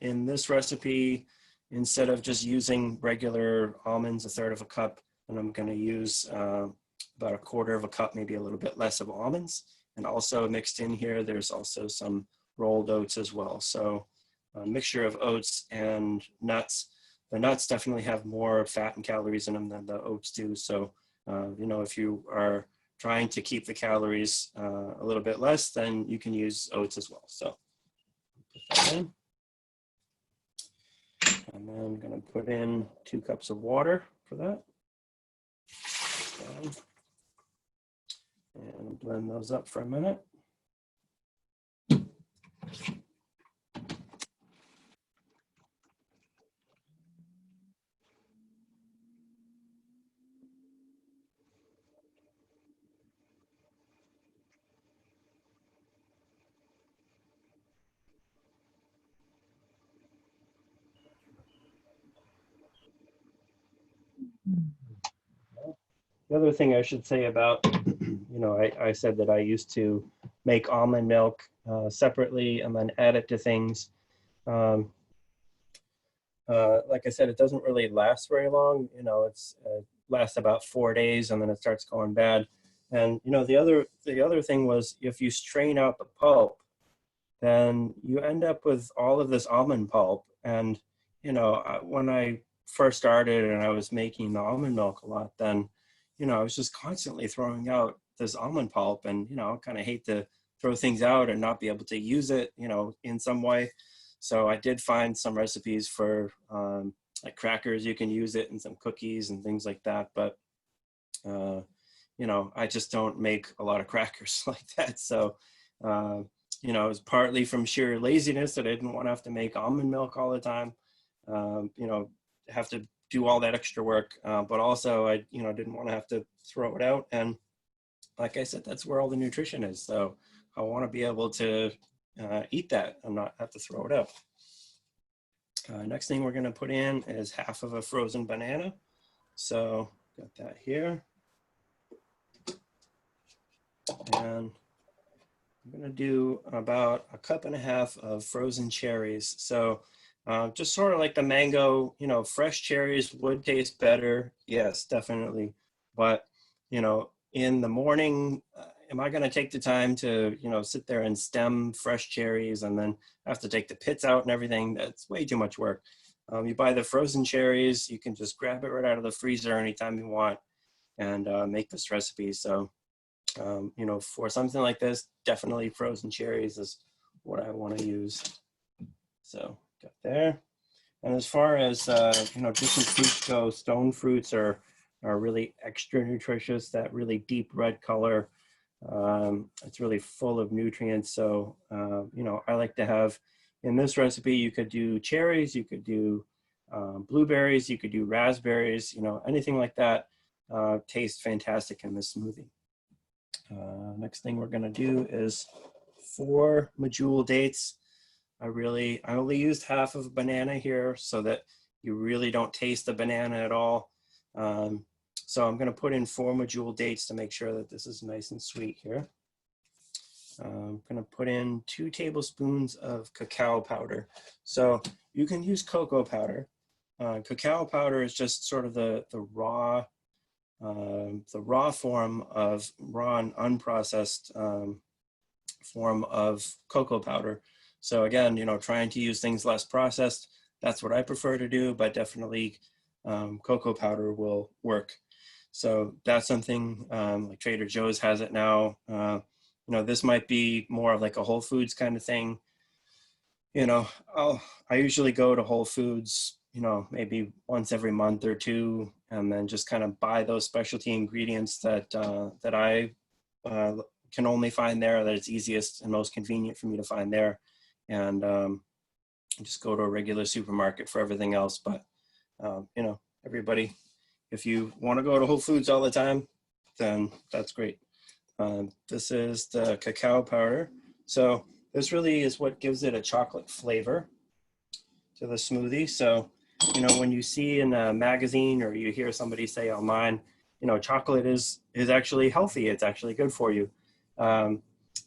In this recipe, instead of just using regular almonds, a third of a cup, and I'm gonna use about a quarter of a cup, maybe a little bit less of almonds. And also mixed in here, there's also some rolled oats as well. So a mixture of oats and nuts. The nuts definitely have more fat and calories in them than the oats do. So, you know, if you are trying to keep the calories a little bit less, then you can use oats as well. So put that in. And then I'm going to put in 2 cups of water for that. And blend those up for a minute. The other thing I should say about, you know, I said that I used to make almond milk separately and then add it to things. Like I said, it doesn't really last very long. You know, it's lasts about 4 days and then it starts going bad. And you know, the other thing was, if you strain out the pulp, then you end up with all of this almond pulp. And you know, when I first started and I was making the almond milk a lot, then you know, I was just constantly throwing out this almond pulp, and, you know, kind of hate to throw things out and not be able to use it, you know, in some way. So I did find some recipes for like crackers, you can use it, and some cookies and things like that. But, you know, I just don't make a lot of crackers like that. So, you know, it was partly from sheer laziness that I didn't want to have to make almond milk all the time, you know, have to do all that extra work. But also I, you know, didn't want to have to throw it out. And like I said, that's where all the nutrition is. So I want to be able to eat that and not have to throw it out. Next thing we're going to put in is half of a frozen banana. So got that here. And I'm going to do about 1.5 cups of frozen cherries. So just sort of like the mango, you know, fresh cherries would taste better. Yes, definitely. But, you know, in the morning, am I going to take the time to, you know, sit there and stem fresh cherries and then have to take the pits out and everything? That's way too much work. You buy the frozen cherries, you can just grab it right out of the freezer anytime you want and make this recipe. So, you know, for something like this, definitely frozen cherries is what I want to use. So got there. And as far as, you know, different fruits go, stone fruits are really extra nutritious, that really deep red color. It's really full of nutrients. So, you know, I like to have, in this recipe, you could do cherries, you could do blueberries, you could do raspberries, you know, anything like that tastes fantastic in this smoothie. Next thing we're gonna do is 4 Medjool dates. I only used half of a banana here so that you really don't taste the banana at all. So I'm gonna put in 4 Medjool dates to make sure that this is nice and sweet here. I'm gonna put in 2 tablespoons of cacao powder. So you can use cocoa powder. Cacao powder is just sort of the raw form of raw and unprocessed form of cocoa powder. So again, you know, trying to use things less processed, that's what I prefer to do, but definitely cocoa powder will work. So that's something like Trader Joe's has it now. You know, this might be more of like a Whole Foods kind of thing. You know, I usually go to Whole Foods, you know, maybe once every month or two, and then just kind of buy those specialty ingredients that that I can only find there, that it's easiest and most convenient for me to find there, and just go to a regular supermarket for everything else. But you know, everybody, if you want to go to Whole Foods all the time, then that's great. This is the cacao powder. So this really is what gives it a chocolate flavor to the smoothie. So, you know, when you see in a magazine or you hear somebody say online, you know, chocolate is actually healthy, it's actually good for you.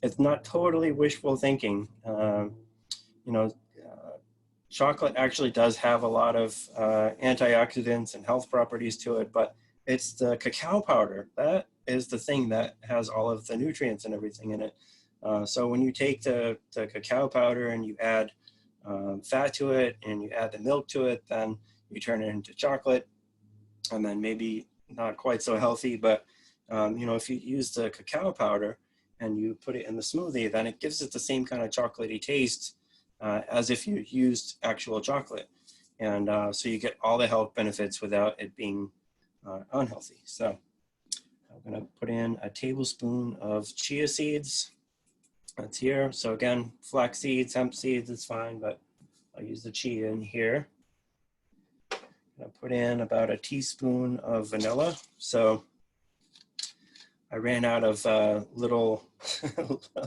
It's not totally wishful thinking. You know, chocolate actually does have a lot of antioxidants and health properties to it, but it's the cacao powder that is the thing that has all of the nutrients and everything in it. So when you take the cacao powder and you add fat to it and you add the milk to it, then you turn it into chocolate. And then maybe not quite so healthy, but you know, if you use the cacao powder and you put it in the smoothie, then it gives it the same kind of chocolatey taste as if you used actual chocolate. And so you get all the health benefits without it being unhealthy. So I'm gonna put in a tablespoon of chia seeds. That's here. So again, flax seeds, hemp seeds is fine, but I'll use the chia in here. I put in about a teaspoon of vanilla. So I ran out of little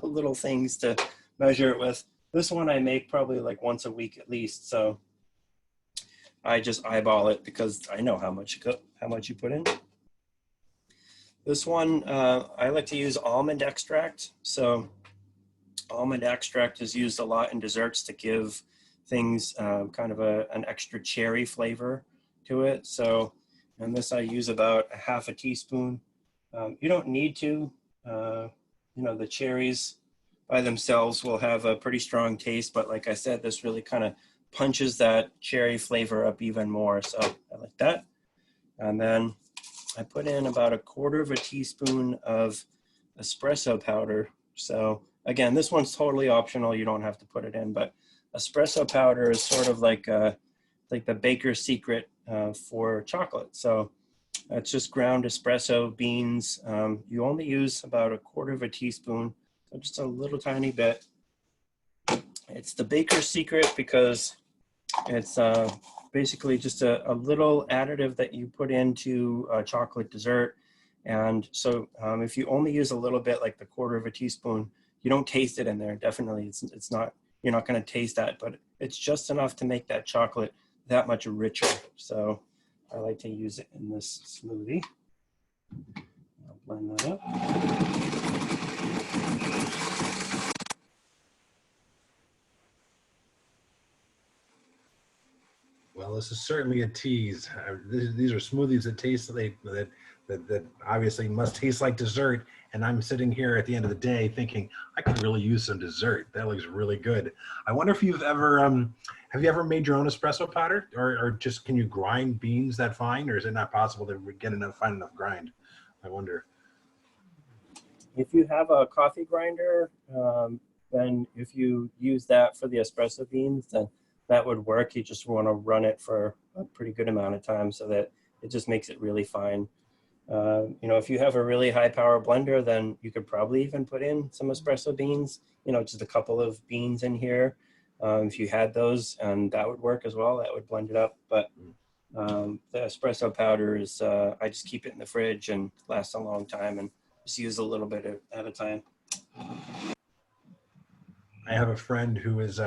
little things to measure it with. This one I make probably like once a week at least. So I just eyeball it because I know how much you put in. This one I like to use almond extract. So almond extract is used a lot in desserts to give things kind of an extra cherry flavor to it. So, and this I use about a half a teaspoon. You don't need to, you know, the cherries by themselves will have a pretty strong taste, but like I said, this really kind of punches that cherry flavor up even more. So I like that. And then I put in about 1/4 teaspoon of espresso powder. So again, this one's totally optional. You don't have to put it in, but espresso powder is sort of like the baker's secret for chocolate. So it's just ground espresso beans. You only use about 1/4 teaspoon, so just a little tiny bit. It's the baker's secret because it's basically just a little additive that you put into a chocolate dessert. And so if you only use a little bit, like the 1/4 teaspoon, you don't taste it in there. Definitely, it's not, you're not going to taste that, but it's just enough to make that chocolate that much richer. So I like to use it in this smoothie. I'll blend that up.
Well, this is certainly a tease. These are smoothies that taste that obviously must taste like dessert. And I'm sitting here at the end of the day thinking I could really use some dessert. That looks really good. I wonder if you've ever have you ever made your own espresso powder, or just can you grind beans that fine, or is it not possible to get find enough grind? I wonder.
If you have a coffee grinder, then if you use that for the espresso beans, then that would work. You just want to run it for a pretty good amount of time so that it just makes it really fine. If you have a really high power blender, then you could probably even put in some espresso beans, just a couple of beans in here. If you had those, and that would work as well, that would blend it up. But the espresso powder is, I just keep it in the fridge and lasts a long time and just use a little bit at a time.
I have a friend who has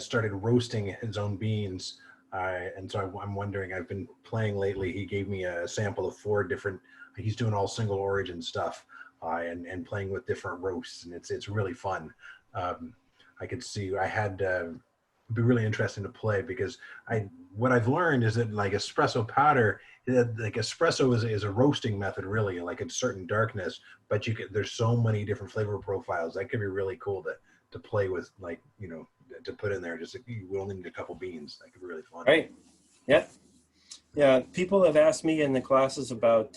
started roasting his own beans, and so I'm wondering. I've been playing lately. He gave me a sample of 4 different. He's doing all single origin stuff, and playing with different roasts, and it's really fun. I could see. It'd be really interesting to play because what I've learned is that like espresso powder, like espresso is a roasting method really, like a certain darkness, but there's so many different flavor profiles that could be really cool to play with, like, to put in there. Just we only need a couple beans. That could be really fun.
Right. Yeah. Yeah. People have asked me in the classes about,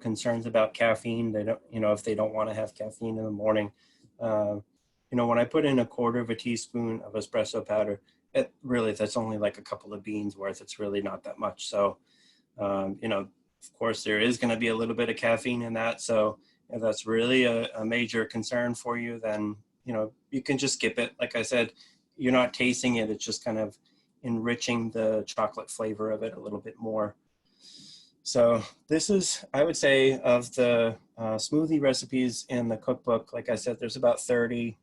concerns about caffeine. They don't, if they don't want to have caffeine in the morning. When I put in 1/4 teaspoon of espresso powder, that's only like a couple of beans worth. It's really not that much. So, of course, there is going to be a little bit of caffeine in that. So if that's really a major concern for you, then you can just skip it. Like I said, you're not tasting it. It's just kind of enriching the chocolate flavor of it a little bit more. So this is, I would say, of the smoothie recipes in the cookbook, like I said, there's about 30.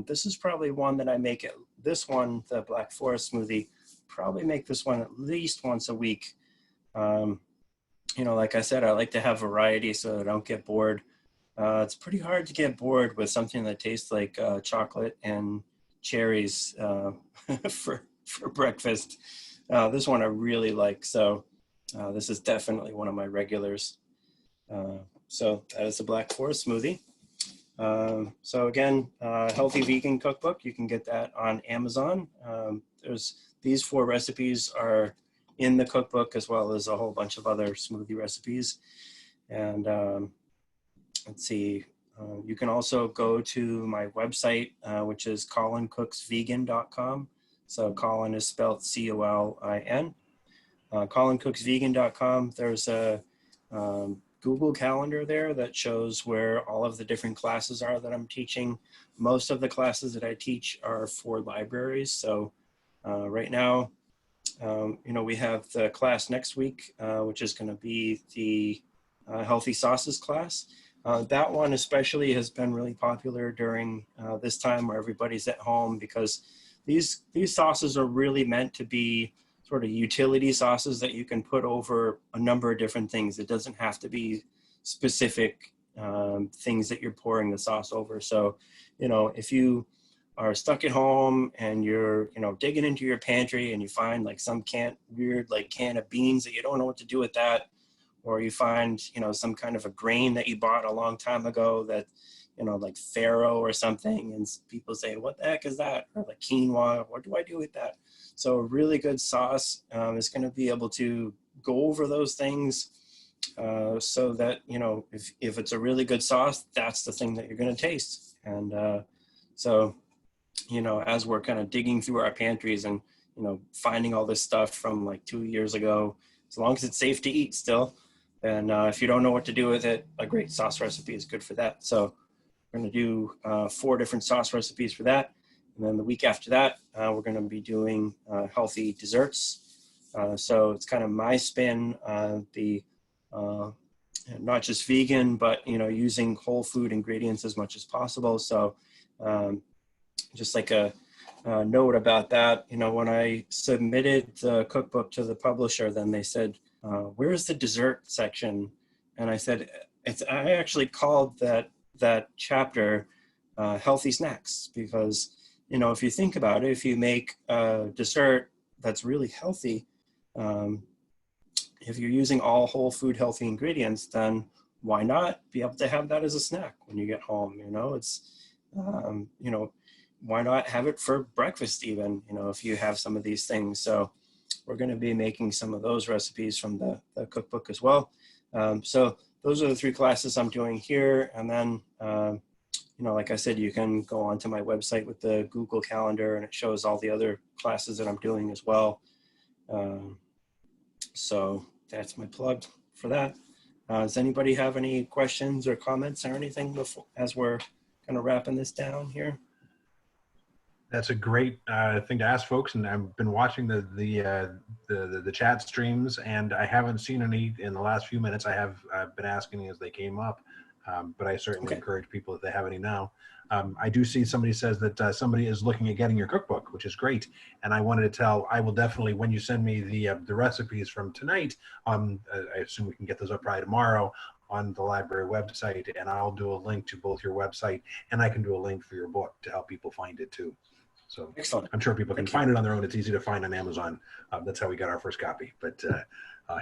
This is probably one that I make it. This one, the Black Forest smoothie, probably make this one at least once a week. Like I said, I like to have variety so I don't get bored. It's pretty hard to get bored with something that tastes like chocolate and cherries for breakfast. This one I really like, so this is definitely one of my regulars. So that is the Black Forest smoothie. So again, healthy vegan cookbook. You can get that on Amazon. These 4 recipes are in the cookbook, as well as a whole bunch of other smoothie recipes. And let's see, you can also go to my website, which is colincooksvegan.com. So Colin is spelled Colin. Colincooksvegan.com. There's a Google Calendar there that shows where all of the different classes are that I'm teaching. Most of the classes that I teach are for libraries. So right now, we have the class next week, which is going to be the healthy sauces class. That one especially has been really popular during this time where everybody's at home, because these sauces are really meant to be sort of utility sauces that you can put over a number of different things. It doesn't have to be specific things that you're pouring the sauce over. So, if you are stuck at home and you're, digging into your pantry and you find like some weird can of beans that you don't know what to do with that, or you find, some kind of a grain that you bought a long time ago that, like farro or something, and people say, what the heck is that? Or like quinoa, what do I do with that? So a really good sauce is going to be able to go over those things so that, you know, if it's a really good sauce, that's the thing that you're going to taste. And so, you know, as we're kind of digging through our pantries and, you know, finding all this stuff from like 2 years ago, as long as it's safe to eat still, and if you don't know what to do with it, a great sauce recipe is good for that. So we're going to do 4 different sauce recipes for that. And then the week after that, we're going to be doing healthy desserts. So it's kind of my spin on the not just vegan, but, you know, using whole food ingredients as much as possible. So just like a note about that, you know, when I submitted the cookbook to the publisher, then they said, where's the dessert section? And I said, I actually called that chapter healthy snacks, because, you know, if you think about it, if you make a dessert that's really healthy, if you're using all whole food healthy ingredients, then why not be able to have that as a snack when you get home? You know, it's, you know, why not have it for breakfast even, you know, if you have some of these things. So we're going to be making some of those recipes from the cookbook as well. So those are the 3 classes I'm doing here. And then, you know, like I said, you can go onto my website with the Google Calendar, and it shows all the other classes that I'm doing as well. So that's my plug for that. Does anybody have any questions or comments or anything before, as we're kind of wrapping this down here?
That's a great thing to ask folks, and I've been watching the chat streams, and I haven't seen any in the last few minutes. I've been asking as they came up, but I certainly encourage people if they have any now. I do see somebody says that somebody is looking at getting your cookbook, which is great. And I wanted to tell, I will definitely, when you send me the recipes from tonight, I assume we can get those up probably tomorrow on the library website, and I'll do a link to both your website, and I can do a link for your book to help people find it too. So excellent. I'm sure people can find it on their own. It's easy to find on Amazon. That's how we got our first copy, but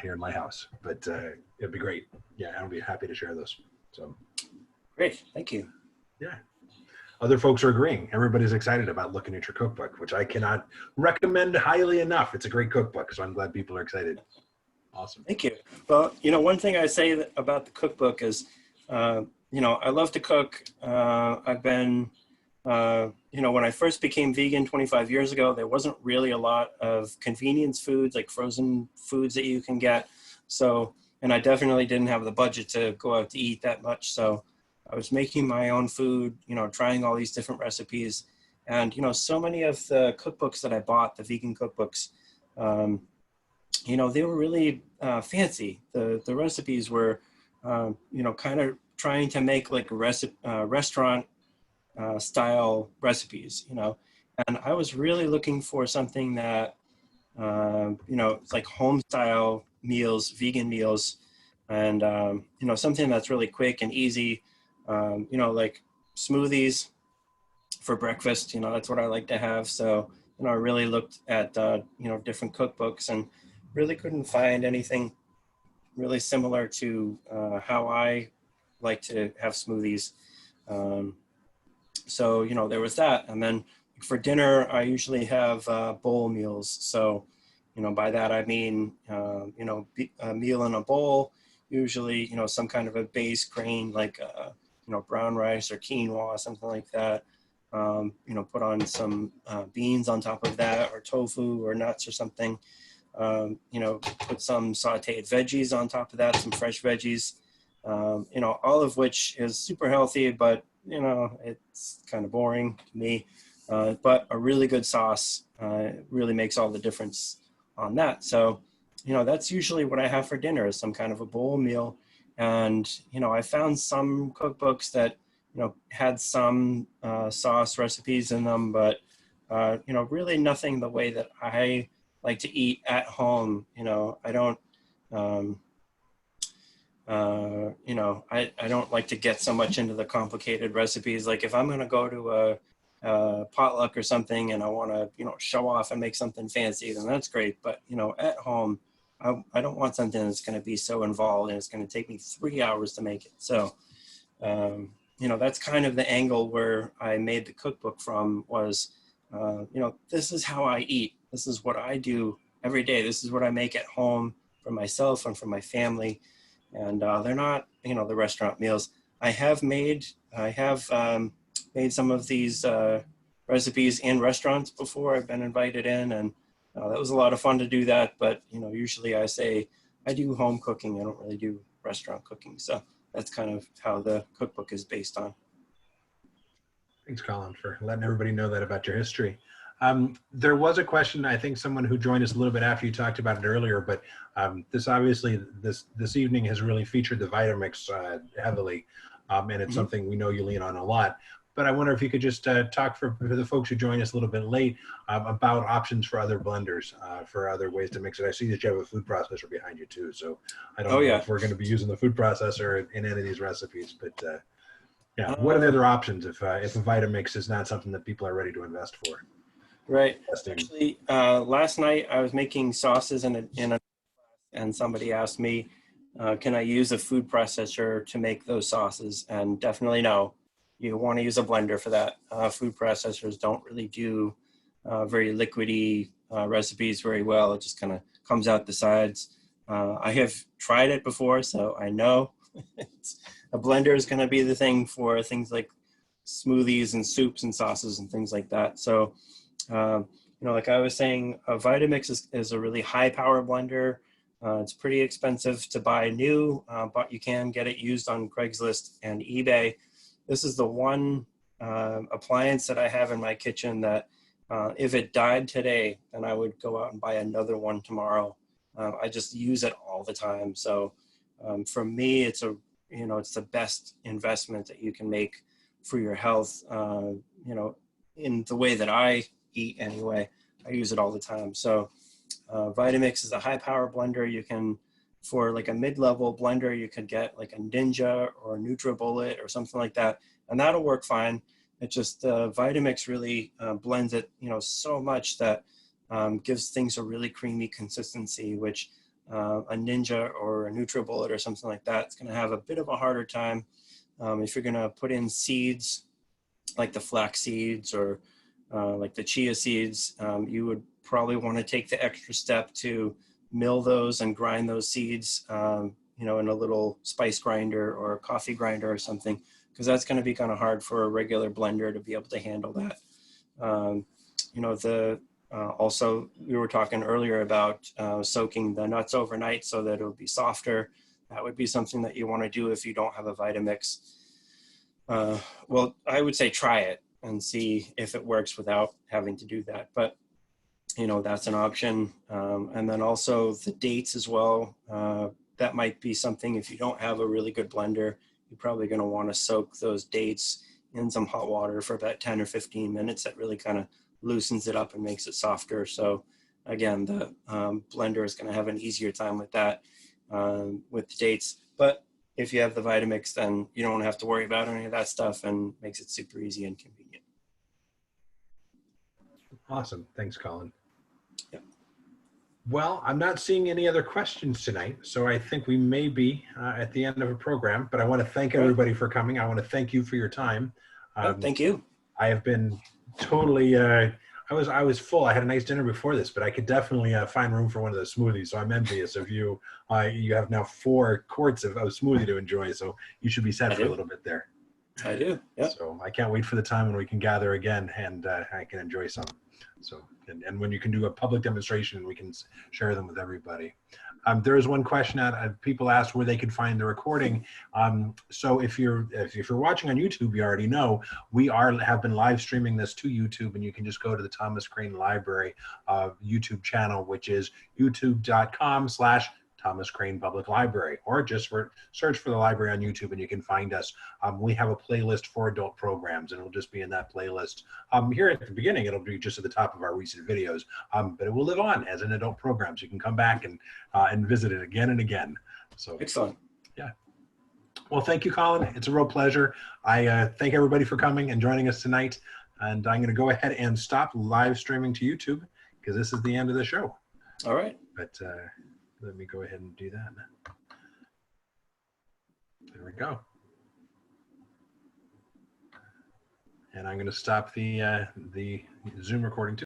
here in my house. But it'd be great. Yeah, I'll be happy to share those. So
great, thank you.
Yeah. Other folks are agreeing. Everybody's excited about looking at your cookbook, which I cannot recommend highly enough. It's a great cookbook, so I'm glad people are excited. Awesome.
Thank you. Well, you know, one thing I say about the cookbook is, you know, I love to cook. I've been, you know, when I first became vegan 25 years ago, there wasn't really a lot of convenience foods, like frozen foods that you can get. So, and I definitely didn't have the budget to go out to eat that much. So I was making my own food, you know, trying all these different recipes. And, you know, so many of the cookbooks that I bought, the vegan cookbooks, you know, they were really fancy. The recipes were, you know, kind of trying to make like restaurant style recipes, you know. And I was really looking for something that, you know, it's like home style meals, vegan meals, and, you know, something that's really quick and easy. You know, like smoothies for breakfast, you know, that's what I like to have. So, you know, I really looked at, you know, different cookbooks and really couldn't find anything really similar to how I like to have smoothies. So, you know, there was that. And then for dinner, I usually have bowl meals. So, you know, by that, I mean, you know, a meal in a bowl, usually, you know, some kind of a base grain, like, you know, brown rice or quinoa, something like that. You know, put on some beans on top of that, or tofu or nuts or something. You know, put some sauteed veggies on top of that, some fresh veggies, you know, all of which is super healthy, but, you know, it's kind of boring to me. But a really good sauce really makes all the difference on that. So, you know, that's usually what I have for dinner, is some kind of a bowl meal. And, you know, I found some cookbooks that, you know, had some sauce recipes in them, but, you know, really nothing the way that I like to eat at home. You know, I don't, you know, I don't like to get so much into the complicated recipes. Like if I'm going to go to a potluck or something and I want to, you know, show off and make something fancy, then that's great. But, you know, at home, I don't want something that's going to be so involved and it's going to take me 3 hours to make it. So, you know, that's kind of the angle where I made the cookbook from, was, you know, this is how I eat. This is what I do every day. This is what I make at home for myself and for my family. and they're not, the restaurant meals. I have made some of these recipes in restaurants before. I've been invited in, and that was a lot of fun to do that. But usually I say I do home cooking. I don't really do restaurant cooking. So that's kind of how the cookbook is based on.
Thanks, Colin, for letting everybody know that about your history. There was a question, I think someone who joined us a little bit after you talked about it earlier, but this obviously, this evening has really featured the Vitamix heavily, and it's something we know you lean on a lot. But I wonder if you could just talk for the folks who joined us a little bit late about options for other blenders, for other ways to mix it. I see that you have a food processor behind you too, so I don't know if we're going to be using the food processor in any of these recipes, but yeah, what are the other options if a Vitamix is not something that people are ready to invest for?
Right. Actually, last night I was making sauces and somebody asked me, can I use a food processor to make those sauces? And definitely no. You want to use a blender for that. Food processors don't really do very liquidy recipes very well. It just kind of comes out the sides. I have tried it before, so I know a blender is going to be the thing for things like smoothies and soups and sauces and things like that. So, like I was saying, a Vitamix is a really high power blender. It's pretty expensive to buy new, but you can get it used on Craigslist and eBay. This is the one appliance that I have in my kitchen that if it died today, then I would go out and buy another one tomorrow. I just use it all the time. So for me, it's it's the best investment that you can make for your health. In the way that I eat anyway, I use it all the time. So Vitamix is a high power blender. You can, for like a mid-level blender, you could get like a Ninja or a NutriBullet or something like that, and that'll work fine. It just Vitamix really blends it, so much that gives things a really creamy consistency, which a Ninja or a NutriBullet or something like that, it's going to have a bit of a harder time. If you're going to put in seeds like the flax seeds or like the chia seeds, you would probably want to take the extra step to mill those and grind those seeds, in a little spice grinder or a coffee grinder or something, because that's going to be kind of hard for a regular blender to be able to handle that. Also, we were talking earlier about soaking the nuts overnight so that it'll be softer. That would be something that you want to do if you don't have a Vitamix. Well, I would say try it and see if it works without having to do that. But that's an option. And then also the dates as well. That might be something, if you don't have a really good blender, you're probably going to want to soak those dates in some hot water for about 10 or 15 minutes. That really kind of loosens it up and makes it softer. So again, the blender is going to have an easier time with that, with the dates. But if you have the Vitamix, then you don't have to worry about any of that stuff, and makes it super easy and convenient.
Awesome. Thanks, Colin.
Yeah.
Well, I'm not seeing any other questions tonight, so I think we may be at the end of a program, but I want to thank everybody for coming. I want to thank you for your time.
Thank you.
I have been totally, I was full. I had a nice dinner before this, but I could definitely find room for one of the smoothies, so I'm envious of you. You have now 4 quarts of smoothie to enjoy, so you should be set for a little bit there.
I do, yeah.
So I can't wait for the time when we can gather again and I can enjoy some. So, and when you can do a public demonstration, we can share them with everybody. There is one question that people asked where they could find the recording. So if you're watching on YouTube, you already know we have been live streaming this to YouTube, and you can just go to the Thomas Crane Library YouTube channel, which is youtube.com/Thomas Crane Public Library, or just search for the library on YouTube and you can find us. We have a playlist for adult programs, and it'll just be in that playlist. Here at the beginning, it'll be just at the top of our recent videos, but it will live on as an adult program, so you can come back and visit it again and again. So
excellent.
Yeah. Well, thank you, Colin. It's a real pleasure. I thank everybody for coming and joining us tonight. And I'm going to go ahead and stop live streaming to YouTube because this is the end of the show.
All right.
But let me go ahead and do that. There we go. And I'm going to stop the Zoom recording too.